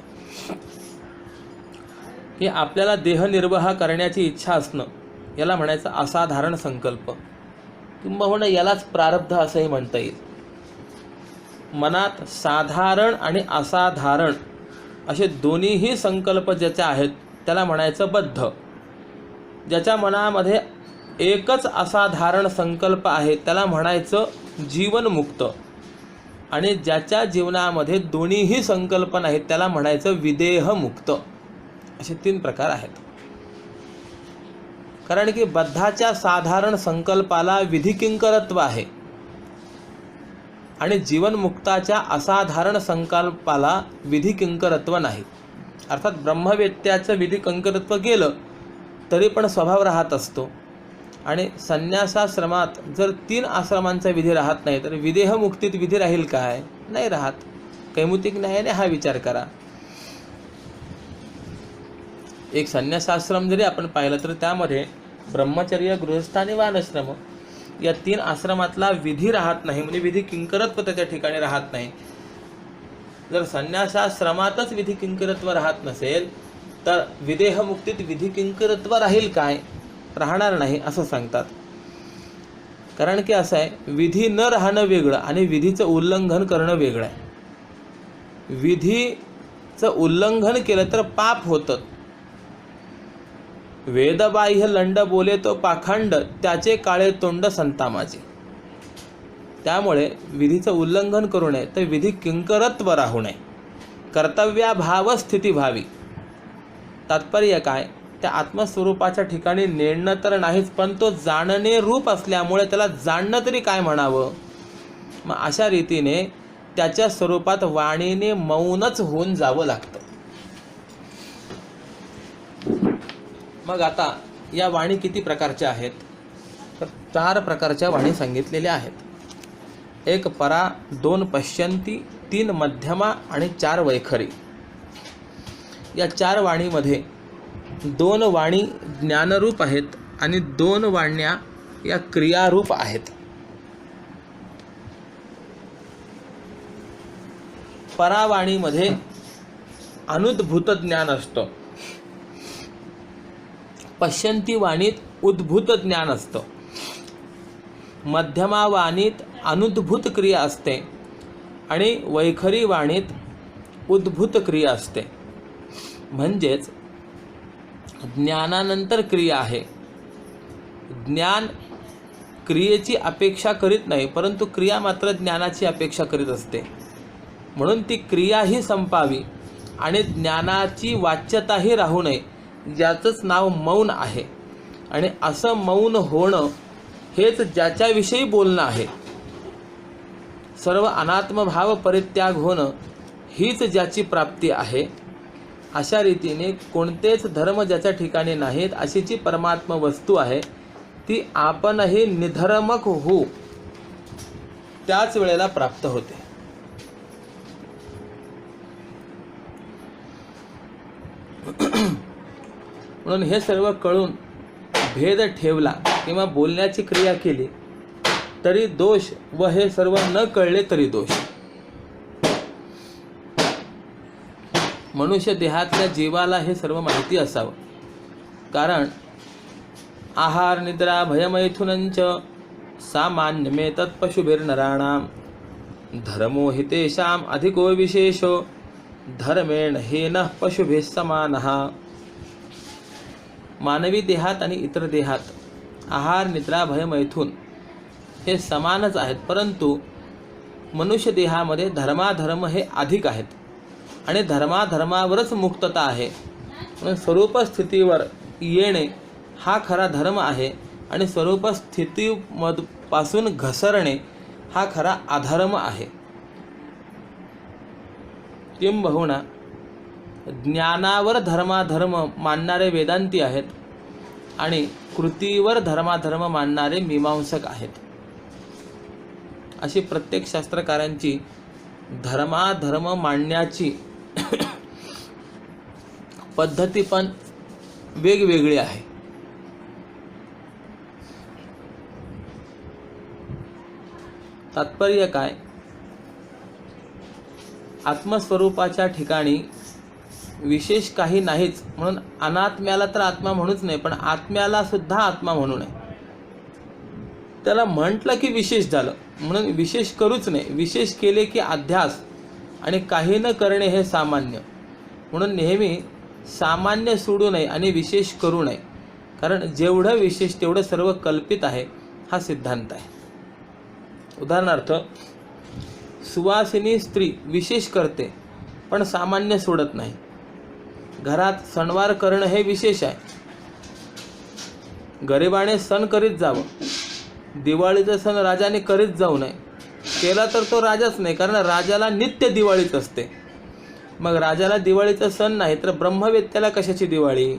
की आपल्याला देहनिर्वाह करण्याची इच्छा असणं याला म्हणायचं असाधारण संकल्प, किंबहुना यालाच प्रारब्ध असंही म्हणता येईल. मनात साधारण आणि असाधारण असे दोन्हीही संकल्प ज्याचे आहेत त्याला म्हणायचं बद्ध. ज्याच्या मनामध्ये एकच असाधारण संकल्प आहे त्याला म्हणायचं जीवनमुक्त, आणि ज्याच्या जीवनामध्ये दोन्हीही संकल्पना आहेत त्याला म्हणायचं विदेहमुक्त. असे 3 प्रकार आहेत. कारण की बद्धाच्या साधारण संकल्पाला विधिकिंकरत्व आहे आणि जीवनमुक्ताच्या असाधारण संकल्पाला विधिकिंकरत्व नाही. अर्थात ब्रह्मवेत्त्याचं विधिकिंकरत्व गेलं तरी पण स्वभाव राहत असतो. आणि संन्यासाश्रमात जर 3 आश्रमांचा विधी राहत नाही तर विदेहमुक्तीत विधी राहील काय? नाही राहत. कैमुतिक न्यायाने हा विचार करा. एक संन्यासाश्रम जरी आपण पाहिलं तर त्यामध्ये ब्रह्मचर्य, गृहस्थ आणि वानश्रम या 3 आश्रमातला विधी राहत नाही, म्हणजे विधी किंकरत्व त्याच्या ठिकाणी राहत नाही. जर संन्यासाश्रमातच विधी किंकरत्व राहत नसेल तर विदेहमुक्तीत विधी किंकरत्व राहील काय? राहणार नाही असं सांगतात. कारण की असं आहे, विधी न राहणं वेगळं आणि विधीचं उल्लंघन करणं वेगळं आहे. विधीचं उल्लंघन केलं तर पाप होतं. वेदबाह्य लंड बोले तो पाखंड, त्याचे काळे तोंड संता माझे. त्यामुळे विधीचं उल्लंघन करू नये तर विधी किंकरत्व राहू नये. कर्तव्याभाव स्थिती व्हावी. तात्पर्य काय? त्या आत्मस्वरूपाच्या ठिकाणी नेणं तर नाहीच, पण तो जाणणे रूप असल्यामुळे त्याला जाणणं तरी काय म्हणावं. मग अशा रीतीने त्याच्या स्वरूपात वाणीने मौनच होऊन जावं लागतं. मग आता या वाणी किती प्रकारच्या आहेत? तर 4 प्रकारच्या वाणी सांगितलेल्या आहेत. 1 परा, 2 पश्यंती, 3 मध्यमा आणि 4 वैखरी. या 4 वाणीमध्ये 2 वाणी ज्ञानरूप आहेत आणि 2 वाण्या या क्रियारूप आहेत. परावाणीमध्ये अनुद्भूत ज्ञान असतं. पश्यंती वाणीत उद्भूत ज्ञान असतं. मध्यमा वाणीत अनुद्भूत क्रिया असते आणि वैखरी वाणीत उद्भूत क्रिया असते. म्हणजेच ज्ञानानंतर क्रिया आहे. ज्ञान क्रियेची अपेक्षा करीत नाही, परंतु क्रिया मात्र ज्ञानाची अपेक्षा करीत असते. म्हणून ती क्रियाही संपावी आणि ज्ञानाची वाच्यताही राहू नये, ज्याचंच नाव मौन आहे. आणि असं मौन होणं हेच ज्याच्याविषयी बोलणं आहे. सर्व अनात्मभाव परित्याग होणं हीच ज्याची प्राप्ती आहे. अशा रीतीने कोणतेच धर्म ज्याच्या ठिकाणी नाहीत अशी जी परमात्मा वस्तू आहे ती आपणही निधर्मक होऊ त्याच वेळेला प्राप्त होते. म्हणून हे सर्व कळून भेद ठेवला किंवा बोलण्याची क्रिया केली तरी दोष, व हे सर्व न कळले तरी दोष. मनुष्य देहातल्या जीवाला हे सर्व माहिती असावं. कारण आहार निद्रा भयमैथुनंच सामान्यमेतत् पशुभिर्नराणाम धर्मो हि तेषाम अधिको विशेषो धर्मेण हेनः पशुभिः समानः. मानवी देहात आणि इतर देहात आहार निद्रा भयमैथुन हे समानच आहेत, परंतु मनुष्य देहामध्ये धर्माधर्म हे अधिक आहेत आणि धर्माधर्मावरच मुक्तता आहे. म्हणून स्वरूप स्थितीवर येणे हा खरा धर्म आहे आणि स्वरूप स्थितीपासून घसरणे हा खरा अधर्म आहे. किंबहुना ज्ञानावर धर्माधर्म मानणारे वेदांती आहेत आणि कृतीवर धर्माधर्म मानणारे मीमांसक आहेत. अशी प्रत्येक शास्त्रकारांची धर्माधर्म मांडण्याची पद्धती पण वेगवेगळी आहे. तात्पर्य काय? आत्मस्वरूपाच्या ठिकाणी विशेष काही नाहीच, म्हणून अनात्म्याला तर आत्मा म्हणूच नाही, पण आत्म्याला सुद्धा आत्मा म्हणू नये. त्याला म्हटलं की विशेष झालं, म्हणून विशेष करूच नाही. विशेष केले की अध्यास आणि काही न करणे हे सामान्य. म्हणून नेहमी सामान्य सोडू नये आणि विशेष करू नये. कारण जेवढं विशेष तेवढं सर्व कल्पित आहे, हा सिद्धांत आहे. उदाहरणार्थ, सुवासिनी स्त्री विशेष करते पण सामान्य सोडत नाही. घरात सणवार करणं हे विशेष आहे. गरिबाने सण करीत जावं. दिवाळीचा सण राजाने करीत जाऊ नये. केला तर तो राजाच नाही, कारण राजाला नित्य दिवाळीच असते. मग राजाला दिवाळीचा सण नाही तर ब्रह्मवेत्याला कशाची दिवाळी?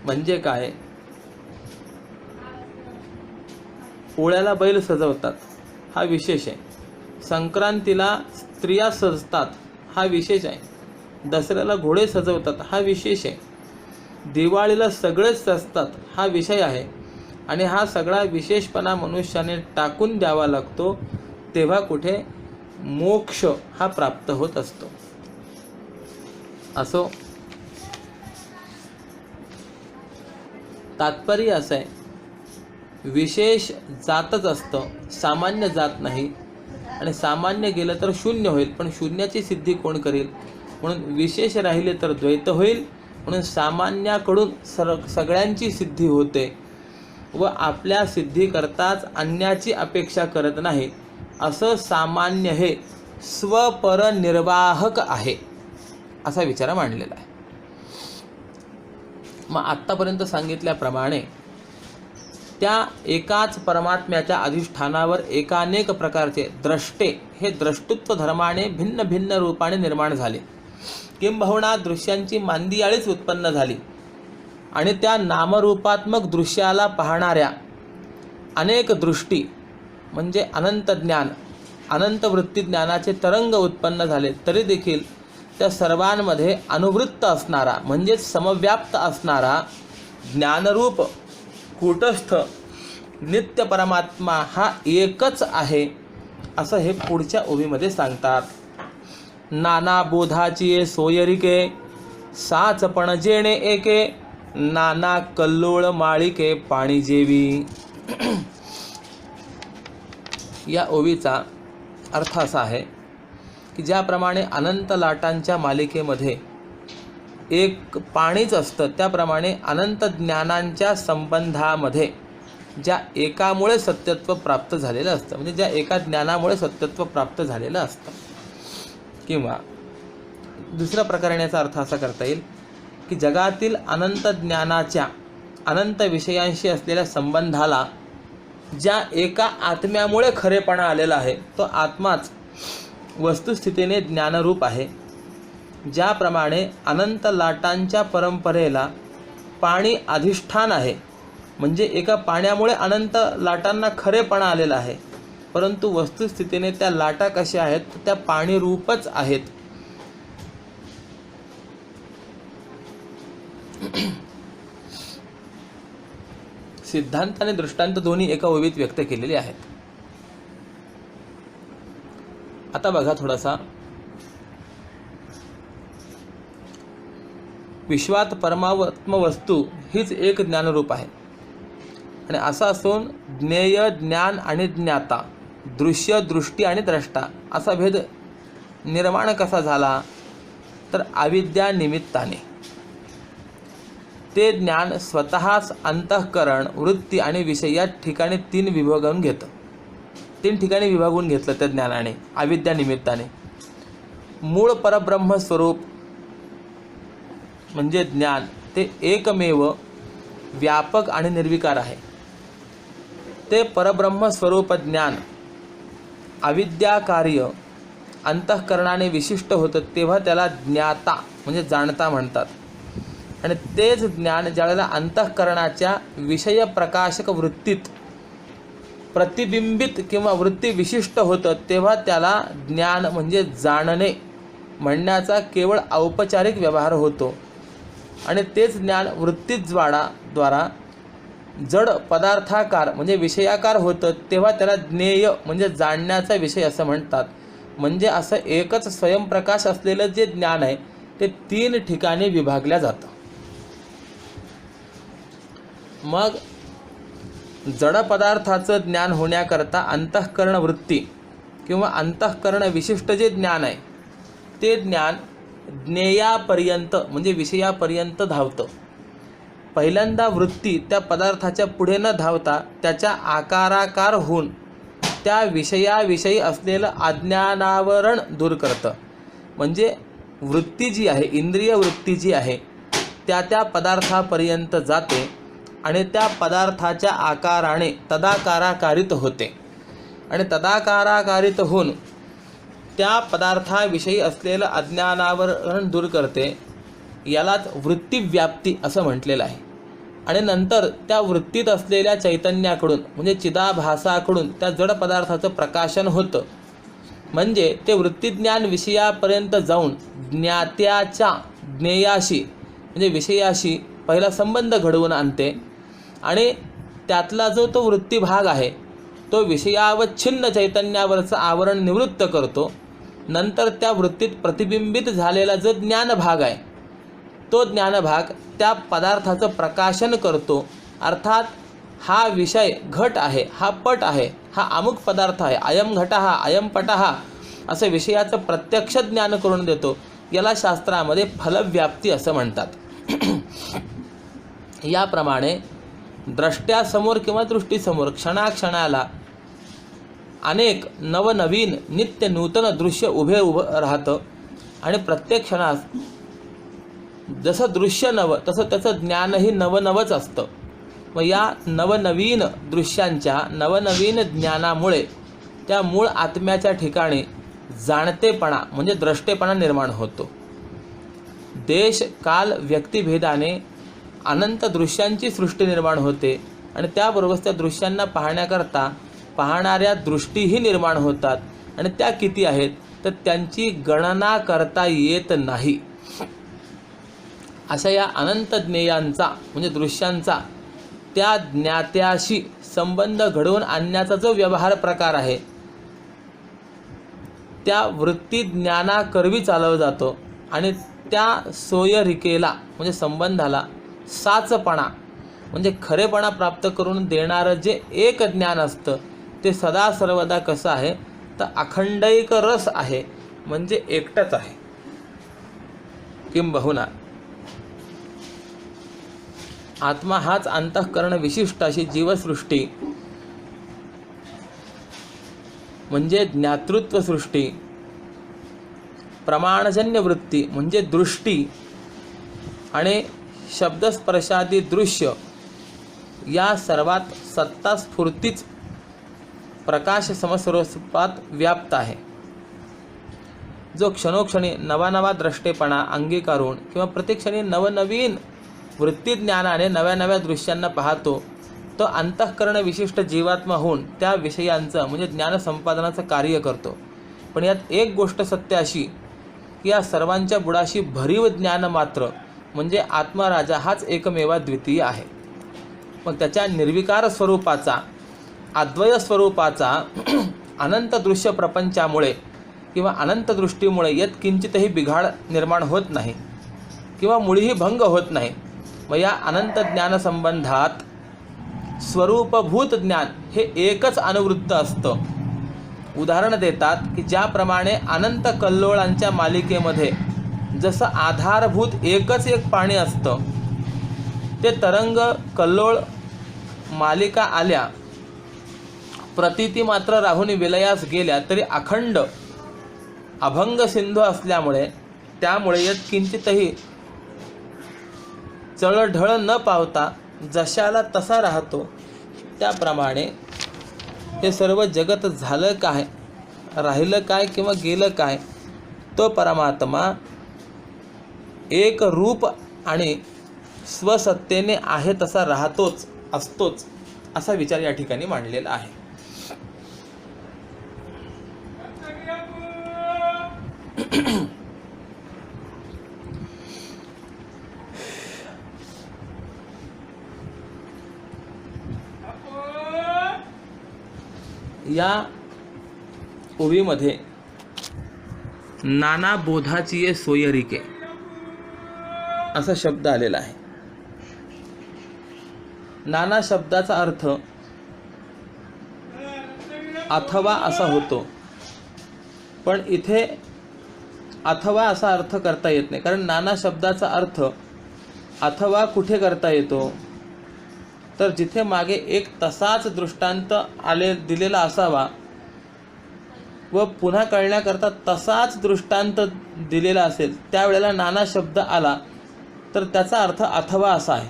म्हणजे काय? पोळ्याला बैल सजवतात, हा विशेष आहे. संक्रांतीला स्त्रिया सजतात, हा विशेष आहे. दसऱ्याला घोडे सजवतात, हा विशेष आहे. दिवाळीला सगळेच सजतात, हा विषय आहे. आणि हा सगळा विशेषपणा मनुष्याने टाकून द्यावा लागतो, तेव्हा कुठे मोक्ष हा प्राप्त होत असतो. असो, तात्पर्य असं आहे, विशेष जातच असतं, सामान्य जात नाही. आणि सामान्य गेलं तर शून्य होईल, पण शून्याची सिद्धी कोण करेल? म्हणून विशेष राहिले तर द्वैत होईल. म्हणून सामान्याकडून सगळ्यांची सिद्धी होते व आपल्या सिद्धीकरताच अन्याची अपेक्षा करत नाही. असं सामान्य हे स्वपरनिर्वाहक आहे, असा विचार मांडलेला आहे. मग आत्तापर्यंत सांगितल्याप्रमाणे त्या एकाच परमात्म्याच्या अधिष्ठानावर एकानेक प्रकारचे द्रष्टे हे द्रष्टुत्व धर्माने भिन्न भिन्न रूपाने निर्माण झाले. किंबहुना दृश्यांची मांदियाळीच उत्पन्न झाली आणि त्या नामरूपात्मक दृश्याला पाहणाऱ्या अनेक दृष्टी म्हणजे अनंत ज्ञान, अनंत वृत्ती ज्ञानाचे तरंग उत्पन्न झाले. तरी देखील त्या सर्वांमध्ये अनुवृत्त असणारा म्हणजेच समव्याप्त असणारा ज्ञानरूप कूटस्थ नित्य परमात्मा हा एकच आहे, असं हे पुढच्या ओवीमध्ये सांगतात. नाना बोधाची सोयरिके साचपण जेणे एके नाना कल्लोळ माळिके पाणी जेवी. या ओवीचा अर्थ असा आहे की ज्याप्रमाणे अनंत लाटांच्या मालिकेमध्ये एक पाणीच असतं, त्याप्रमाणे अनंत ज्ञानांच्या संबंधामध्ये ज्या एकामुळे सत्यत्व प्राप्त झालेलं असतं, म्हणजे ज्या एका ज्ञानामुळे सत्यत्व प्राप्त झालेलं असतं. किंवा दुसऱ्या प्रकारे याचा अर्थ असा करता येईल की जगातील अनंत ज्ञानाच्या अनंत विषयांशी असलेल्या संबंधाला ज्या एका आत्म्यामुळे खरेपणा आलेला आहे, तो आत्माच वस्तुस्थितीने ज्ञानरूप आहे. ज्याप्रमाणे अनंत लाटांच्या परंपरेला पाणी अधिष्ठान आहे, म्हणजे एका पाण्यामुळे अनंत लाटांना खरेपणा आलेला आहे, परंतु वस्तुस्थितीने त्या लाटा कशा आहेत, त्या पाणीरूपच आहेत. सिद्धांत आणि दृष्टांत दोन्ही एका ओवीत व्यक्त केलेले आहेत. आता बघा थोडासा, विश्वात परमात्म वस्तू हीच एक ज्ञानरूप आहे. आणि असं असून ज्ञेय ज्ञान आणि ज्ञाता, दृश्य दृष्टी आणि द्रष्टा असा भेद निर्माण कसा झाला, तर अविद्या निमित्ताने. ते ज्ञान स्वतःच अंतःकरण वृत्ती आणि विषय या ठिकाणी तीन ठिकाणी विभागून घेतलं त्या ज्ञानाने, अविद्या निमित्ताने. मूळ परब्रह्म स्वरूप म्हणजे ज्ञान ते एकमेव व्यापक आणि निर्विकार आहे. ते परब्रह्म स्वरूप ज्ञान अविद्या कार्य अंतःकरणाने विशिष्ट होतं, तेव्हा त्याला ज्ञाता म्हणजे जाणता म्हणतात. आणि तेच ज्ञान ज्यावेळेला अंतःकरणाच्या विषय प्रकाशक वृत्तीत प्रतिबिंबित किंवा वृत्ती विशिष्ट होतं, तेव्हा त्याला ज्ञान म्हणजे जाणणे म्हणण्याचा केवळ औपचारिक व्यवहार होतो. आणि तेच ज्ञान वृत्तीद्वारा जड पदार्थाकार म्हणजे विषयाकार होतं, तेव्हा त्याला ज्ञेय म्हणजे जाणण्याचा विषय असं म्हणतात. म्हणजे असं एकच स्वयंप्रकाश असलेलं जे ज्ञान आहे ते तीन ठिकाणी विभागल्या जातं. मग जड पदार्थाचं ज्ञान होण्याकरता अंतःकरण वृत्ती किंवा अंतःकरण विशिष्ट जे ज्ञान आहे ते ज्ञान ज्ञेयापर्यंत म्हणजे विषयापर्यंत धावतं. पहिल्यांदा वृत्ती त्या पदार्थाच्या पुढे न धावता त्याच्या आकाराकार होऊन त्या विषयाविषयी असलेलं अज्ञानावरण दूर करतं. म्हणजे वृत्ती जी आहे, इंद्रिय वृत्ती जी आहे, त्या पदार्थापर्यंत जाते आणि त्या पदार्थाच्या आकाराने तदाकाराकारित होते आणि तदाकाराकारित होऊन त्या पदार्थाविषयी असलेलं अज्ञानावरण दूर करते. यालाच वृत्तीव्याप्ती असं म्हटलेलं आहे. आणि नंतर त्या वृत्तीत असलेल्या चैतन्याकडून म्हणजे चिदाभासाकडून त्या जड पदार्थाचं प्रकाशन होतं. म्हणजे ते वृत्तीज्ञान विषयापर्यंत जाऊन ज्ञात्याच्या ज्ञेयाशी म्हणजे विषयाशी पहिला संबंध घडवून आणते आणि त्यातला जो तो वृत्तीभाग आहे तो विषयावच्छिन्न चैतन्यावरचं आवरण निवृत्त करतो. नंतर त्या वृत्तीत प्रतिबिंबित झालेला जो ज्ञानभाग आहे तो ज्ञानभाग त्या पदार्थाचं प्रकाशन करतो. अर्थात हा विषय घट आहे, हा पट आहे, हा अमुक पदार्थ आहे, अयम घटः अयम पटः असं विषयाचं प्रत्यक्ष ज्ञान करून देतो. याला शास्त्रामध्ये फलव्याप्ती असं म्हणतात. याप्रमाणे द्रष्ट्यासमोर किंवा दृष्टीसमोर क्षणाक्षणाला अनेक नवनवीन नित्य नूतन दृश्य उभं राहतं आणि प्रत्येक क्षणास जसं दृश्य नवं तसं त्याचं ज्ञानही नवनवच असतं. मग या नवनवीन दृश्यांच्या नवनवीन ज्ञानामुळे त्या मूळ आत्म्याच्या ठिकाणी जाणतेपणा म्हणजे द्रष्टेपणा निर्माण होतो. देश काल व्यक्तिभेदाने अनंत दृश्यांची सृष्टी निर्माण होते आणि त्याबरोबर त्या दृश्यांना पाहण्याकरता पाहणाऱ्या दृष्टीही निर्माण होतात आणि त्या किती आहेत तर त्यांची गणना करता येत नाही. अशा या अनंत ज्ञेयांचा म्हणजे दृश्यांचा त्या ज्ञात्याशी संबंध घडवून आणण्याचा जो व्यवहार प्रकार आहे त्या वृत्ती ज्ञानाकरवी चालवला जातो आणि त्या सोयरिकेला म्हणजे संबंधाला साचपणा म्हणजे खरेपणा प्राप्त करून देणारं जे एक ज्ञान असतं ते सदा सर्वदा कसं आहे तर अखंडैक रस आहे म्हणजे एकटंच आहे. किंबहुना आत्मा हाच अंतःकरण विशिष्ट अशी जीवसृष्टी म्हणजे ज्ञातृत्व सृष्टी, प्रमाणजन्य वृत्ती म्हणजे दृष्टी आणि शब्दस्पर्शादी दृश्य या सर्वात सत्ता स्फूर्तीच प्रकाश समस्वरूपात व्याप्त आहे. जो क्षणोक्षणी नवा नवा द्रष्टेपणा अंगीकारून किंवा प्रत्यक्षणी नवनवीन वृत्तीज्ञानाने नव्या नव्या दृश्यांना पाहतो तो अंतःकरण विशिष्ट जीवात्मा होऊन त्या विषयांचं म्हणजे ज्ञानसंपादनाचं कार्य करतो. पण यात एक गोष्ट सत्य अशी की या सर्वांच्या बुडाशी भरीव ज्ञान मात्र म्हणजे आत्मराजा हाच एकमेवा द्वितीय आहे. मग त्याच्या निर्विकार स्वरूपाचा अद्वय स्वरूपाचा अनंत दृश्य प्रपंचामुळे किंवा अनंत दृष्टीमुळे यत किंचितही बिघाड निर्माण होत नाही किंवा मुळीही भंग होत नाही. मग या अनंत ज्ञानसंबंधात स्वरूपभूत ज्ञान हे एकच अनुवृत्त असतं. उदाहरण देतात की ज्याप्रमाणे अनंत कल्लोळांच्या मालिकेमध्ये जसं आधारभूत एकच एक पाणी असतं ते तरंग कल्लोळ मालिका आल्या प्रतीती मात्र राहून विलयास गेल्या तरी अखंड अभंग सिंधू असल्यामुळे त्यामुळे यात किंचितही चळढळ न पावता जशाला तसा राहतो. त्याप्रमाणे हे सर्व जगत झालं काय, राहिलं काय किंवा गेलं काय तो परमात्मा एक रूप आणि स्वसत्तेने आहे तसा राहतोच असतोच असा विचार या ठिकाणी मांडलेला आहे. या ओवीमध्ये नाना बोधाची ये सोयरिके असा शब्द आलेला आहे. नाना शब्दाचा अर्थ अथवा असा होतो, पण इथे अथवा असा अर्थ करता येत नाही, कारण नाना शब्दाचा अर्थ अथवा कुठे करता येतो, तर जिथे मागे एक तसाच दृष्टांत दिलेला असावा व पुन्हा कळण्याकरता तसाच दृष्टांत दिलेला असेल, त्यावेळेला नाना शब्द आला तर त्याचा अर्थ अथवा असा आहे.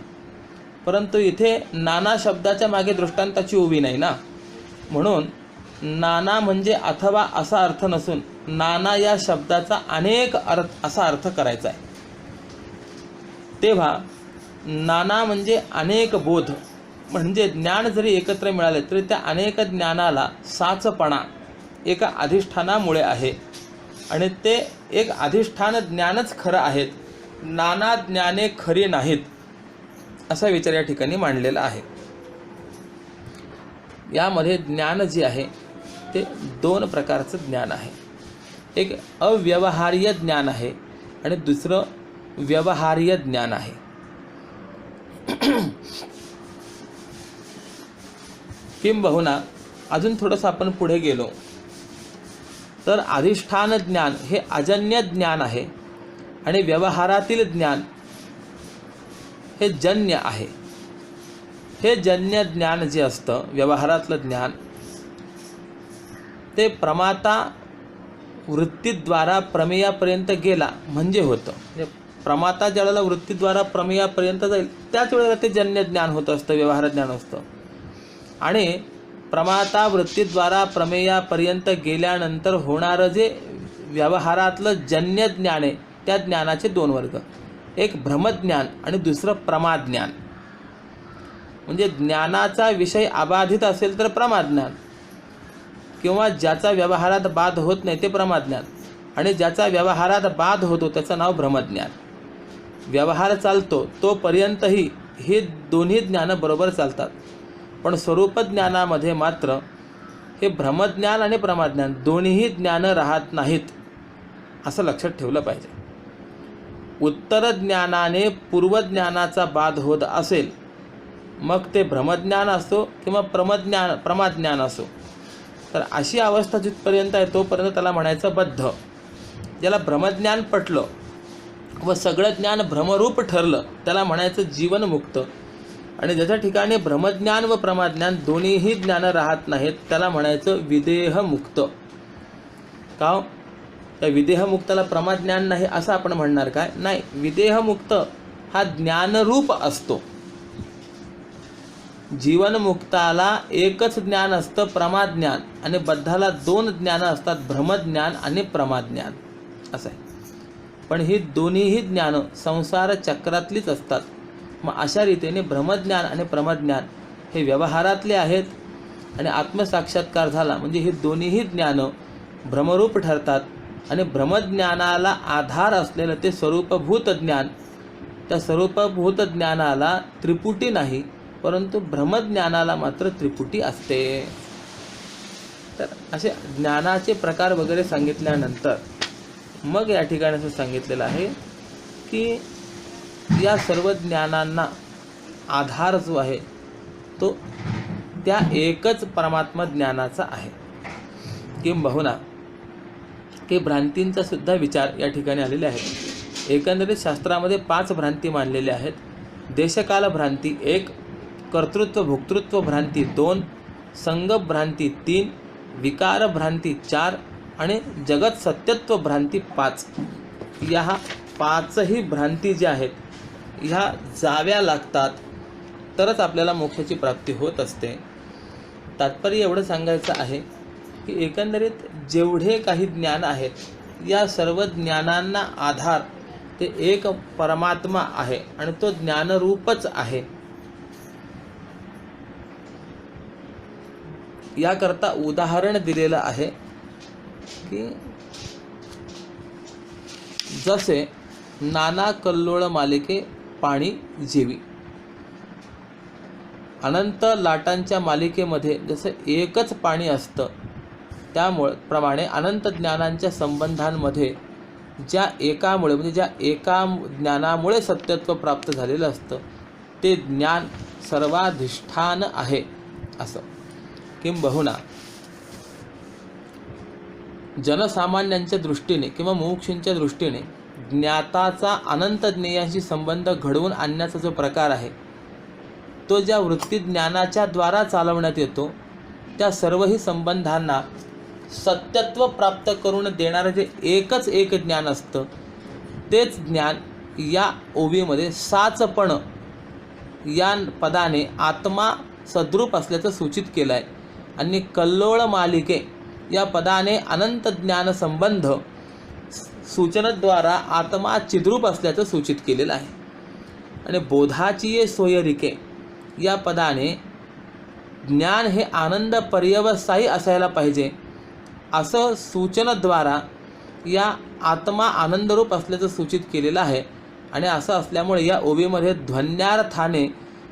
परंतु इथे नाना शब्दाच्या मागे दृष्टांताची उभी नाही ना, म्हणून नाना म्हणजे अथवा असा अर्थ नसून नाना या शब्दाचा अनेक असा अर्थ करायचा आहे. तेव्हा नाना म्हणजे अनेक बोध, म्हणजे ज्ञान जरी एकत्र मिळाले तरी त्या अनेक ज्ञानाला साचपणा एका अधिष्ठानामुळे आहे आणि ते एक अधिष्ठान ज्ञानच खरं आहेत, नाना ज्ञाने खरी नाहीत, असा विचार या ठिकाणी मांडलेला आहे. यामध्ये ज्ञान जे आहे ते दोन प्रकारचं ज्ञान आहे. एक अव्यवहार्य ज्ञान आहे आणि दुसरं व्यवहार्य ज्ञान आहे. किंबहुना अजून थोडंसं आपण पुढे गेलो तर अधिष्ठान ज्ञान हे अजन्य ज्ञान आहे आणि व्यवहारातील ज्ञान हे जन्य आहे. हे जन्य ज्ञान जे असतं, व्यवहारातलं ज्ञान, ते प्रमाता वृत्तीद्वारा प्रमेयापर्यंत गेला म्हणजे होतं. म्हणजे प्रमाता ज्यावेळेला वृत्तीद्वारा प्रमेयापर्यंत जाईल त्याच वेळेला ते जन्य ज्ञान होत असतं, व्यवहार ज्ञान असतं. आणि प्रमाता वृत्तीद्वारा प्रमेयापर्यंत गेल्यानंतर होणारं जे व्यवहारातलं जन्य ज्ञान आहे, त्या ज्ञानाचे दोन वर्ग, एक भ्रमज्ञान आणि दुसरं प्रमाज्ञान. म्हणजे ज्ञानाचा विषय अबाधित असेल तर प्रमाज्ञान, किंवा ज्याचा व्यवहारात बाध होत नाही ते प्रमाज्ञान, आणि ज्याचा व्यवहारात बाध होतो त्याचं नाव भ्रमज्ञान. व्यवहार चालतो तोपर्यंतही हे दोन्ही ज्ञानं बरोबर चालतात, पण स्वरूपज्ञानामध्ये मात्र हे भ्रमज्ञान आणि प्रमाज्ञान दोन्हीही ज्ञानं राहत नाहीत, असं लक्षात ठेवलं पाहिजे. उत्तर ज्ञानाने पूर्वज्ञानाचा बाध होत असेल मग ते भ्रमज्ञान असो किंवा प्रमाज्ञान असो, तर अशी अवस्था जिथपर्यंत आहे तोपर्यंत त्याला म्हणायचं बद्ध. ज्याला भ्रमज्ञान पटलं व सगळं ज्ञान भ्रमरूप ठरलं त्याला म्हणायचं जीवनमुक्त. आणि ज्याच्या ठिकाणी भ्रमज्ञान व प्रमाज्ञान दोन्हीही ज्ञानं राहत नाहीत त्याला म्हणायचं विदेहमुक्त. का त्या विदेहमुक्ताला प्रमाज्ञान नाही असं आपण म्हणणार काय? नाही, विदेहमुक्त हा ज्ञानरूप असतो. जीवनमुक्ताला एकच ज्ञान असतं प्रमाज्ञान, आणि बद्धाला दोन ज्ञानं असतात, भ्रमज्ञान आणि प्रमाज्ञान असं आहे. पण ही दोन्हीही ज्ञानं संसार चक्रातलीच असतात. मग अशा रीतीने भ्रमज्ञान आणि प्रमाज्ञान हे व्यवहारातले आहेत, आणि आत्मसाक्षात्कार झाला म्हणजे ही दोन्हीही ज्ञानं भ्रमरूप ठरतात. आणि भ्रमज्ञानाला आधार असलेलं ते स्वरूपभूत ज्ञान, त्या स्वरूपभूत ज्ञानाला त्रिपुटी नाही, परंतु भ्रमज्ञानाला मात्र त्रिपुटी असते. तर असे ज्ञानाचे प्रकार वगैरे सांगितल्यानंतर मग या ठिकाणी असं सांगितलेलं आहे की या सर्व ज्ञानांना आधार जो आहे तो त्या एकच परमात्मा ज्ञानाचा आहे. किंबहुना की भ्रांतींचा सुद्धा विचार या ठिकाणी आलेले आहेत. एकंदरीत शास्त्रामध्ये 5 भ्रांती मानलेल्या आहेत. देशकाल भ्रांती 1, कर्तृत्व भोक्तृत्व भ्रांती 2, संग भ्रांती 3, विकार भ्रांती 4 आणि जगत सत्यत्व भ्रांती 5. या 5ही भ्रांती ज्या आहेत ह्या जाव्या लागतात तरच आपल्याला मोक्षाची प्राप्ती होत असते. तात्पर्य एवढं सांगायचं आहे की एकंदरीत जेवढे काही ज्ञान आहेत या सर्व ज्ञानांना आधार ते एक परमात्मा आहे आणि तो ज्ञानरूपच आहे. याकरता उदाहरण दिलेलं आहे की जसे नाना कल्लोळ मालिके पाणी जेवी, अनंत लाटांच्या मालिकेमध्ये जसं एकच पाणी असतं त्यामुळे प्रमाणे अनंत ज्ञानांच्या संबंधांमध्ये ज्या एकामुळे म्हणजे ज्या एका ज्ञानामुळे सत्यत्व प्राप्त झालेलं असतं ते ज्ञान सर्वाधिष्ठान आहे असं. किंबहुना जनसामान्यांच्या दृष्टीने किंवा मुमुक्षूंच्या दृष्टीने ज्ञाताचा अनंत ज्ञेयांशी संबंध घडवून आणण्याचा जो प्रकार आहे, तो ज्या वृत्ती ज्ञानाच्या द्वारा चालवण्यात येतो, त्या सर्वही संबंधांना सत्यत्व प्राप्त करून देणारं जे एकच एक ज्ञान असतं, तेच ज्ञान या ओवीमध्ये साचपण या पदाने आत्मा सद्रूप असल्याचं सूचित केलं आहे. आणि कल्लोळ मालिके या पदाने अनंत ज्ञान संबंध सूचनेद्वारा आत्मा चिद्रूप असल्याचं सूचित केलेलं आहे. आणि बोधाची ये सोयरिके या पदाने ज्ञान हे आनंद पर्यवसायी असायला पाहिजे असं सूचनेद्वारा या आत्मा आनंदरूप असल्याचं सूचित केलेलं आहे. आणि असं असल्यामुळे या ओवीमध्ये ध्वन्यार्थाने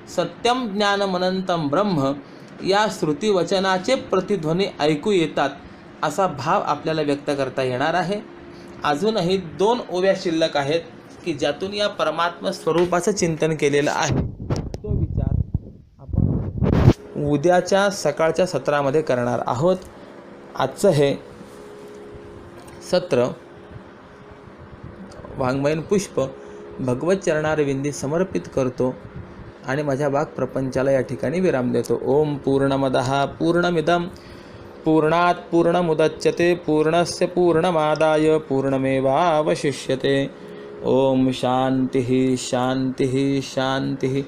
सत्यम ज्ञानमनंतम ब्रह्म या श्रुतिवचनाचे प्रतिध्वनी ऐकू येतात असा भाव आपल्याला व्यक्त करता येणार आहे. अजूनही 2 ओव्या शिल्लक आहेत की ज्यातून या परमात्मा स्वरूपाचं चिंतन केलेलं आहे. तो विचार आपण उद्याच्या सकाळच्या सत्रामध्ये करणार आहोत. आजचं हे सत्र वाङ्मयीन पुष्प भगवत चरणारविंदी समर्पित करतो आणि माझ्या वाक्प्रपंचाला या ठिकाणी विराम देतो. ओम पूर्णमदः पूर्णमिदं पूर्णात् पूर्णमुदच्यते पूर्णस्य पूर्णमादाय पूर्णमेवावशिष्यते. ओम शांतिः शांतिः शांतिः.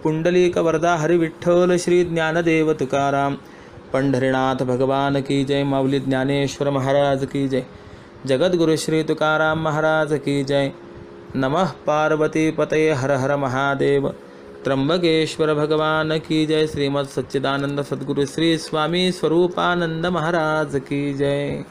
पुंडलीकवरदा हरिविठ्ठल श्री ज्ञानदेव तुकाराम पंढरीनाथ भगवान की जय. माऊली ज्ञानेश्वर महाराज की जय. जगद्गुरु श्री तुकाराम महाराज की जय. नमः पार्वती पतये हर हर महादेव. त्र्यंबकेश्वर भगवान की जय. श्रीमद् सच्चिदानंद सद्गुरु श्री स्वामी स्वरूपानंद महाराज की जय.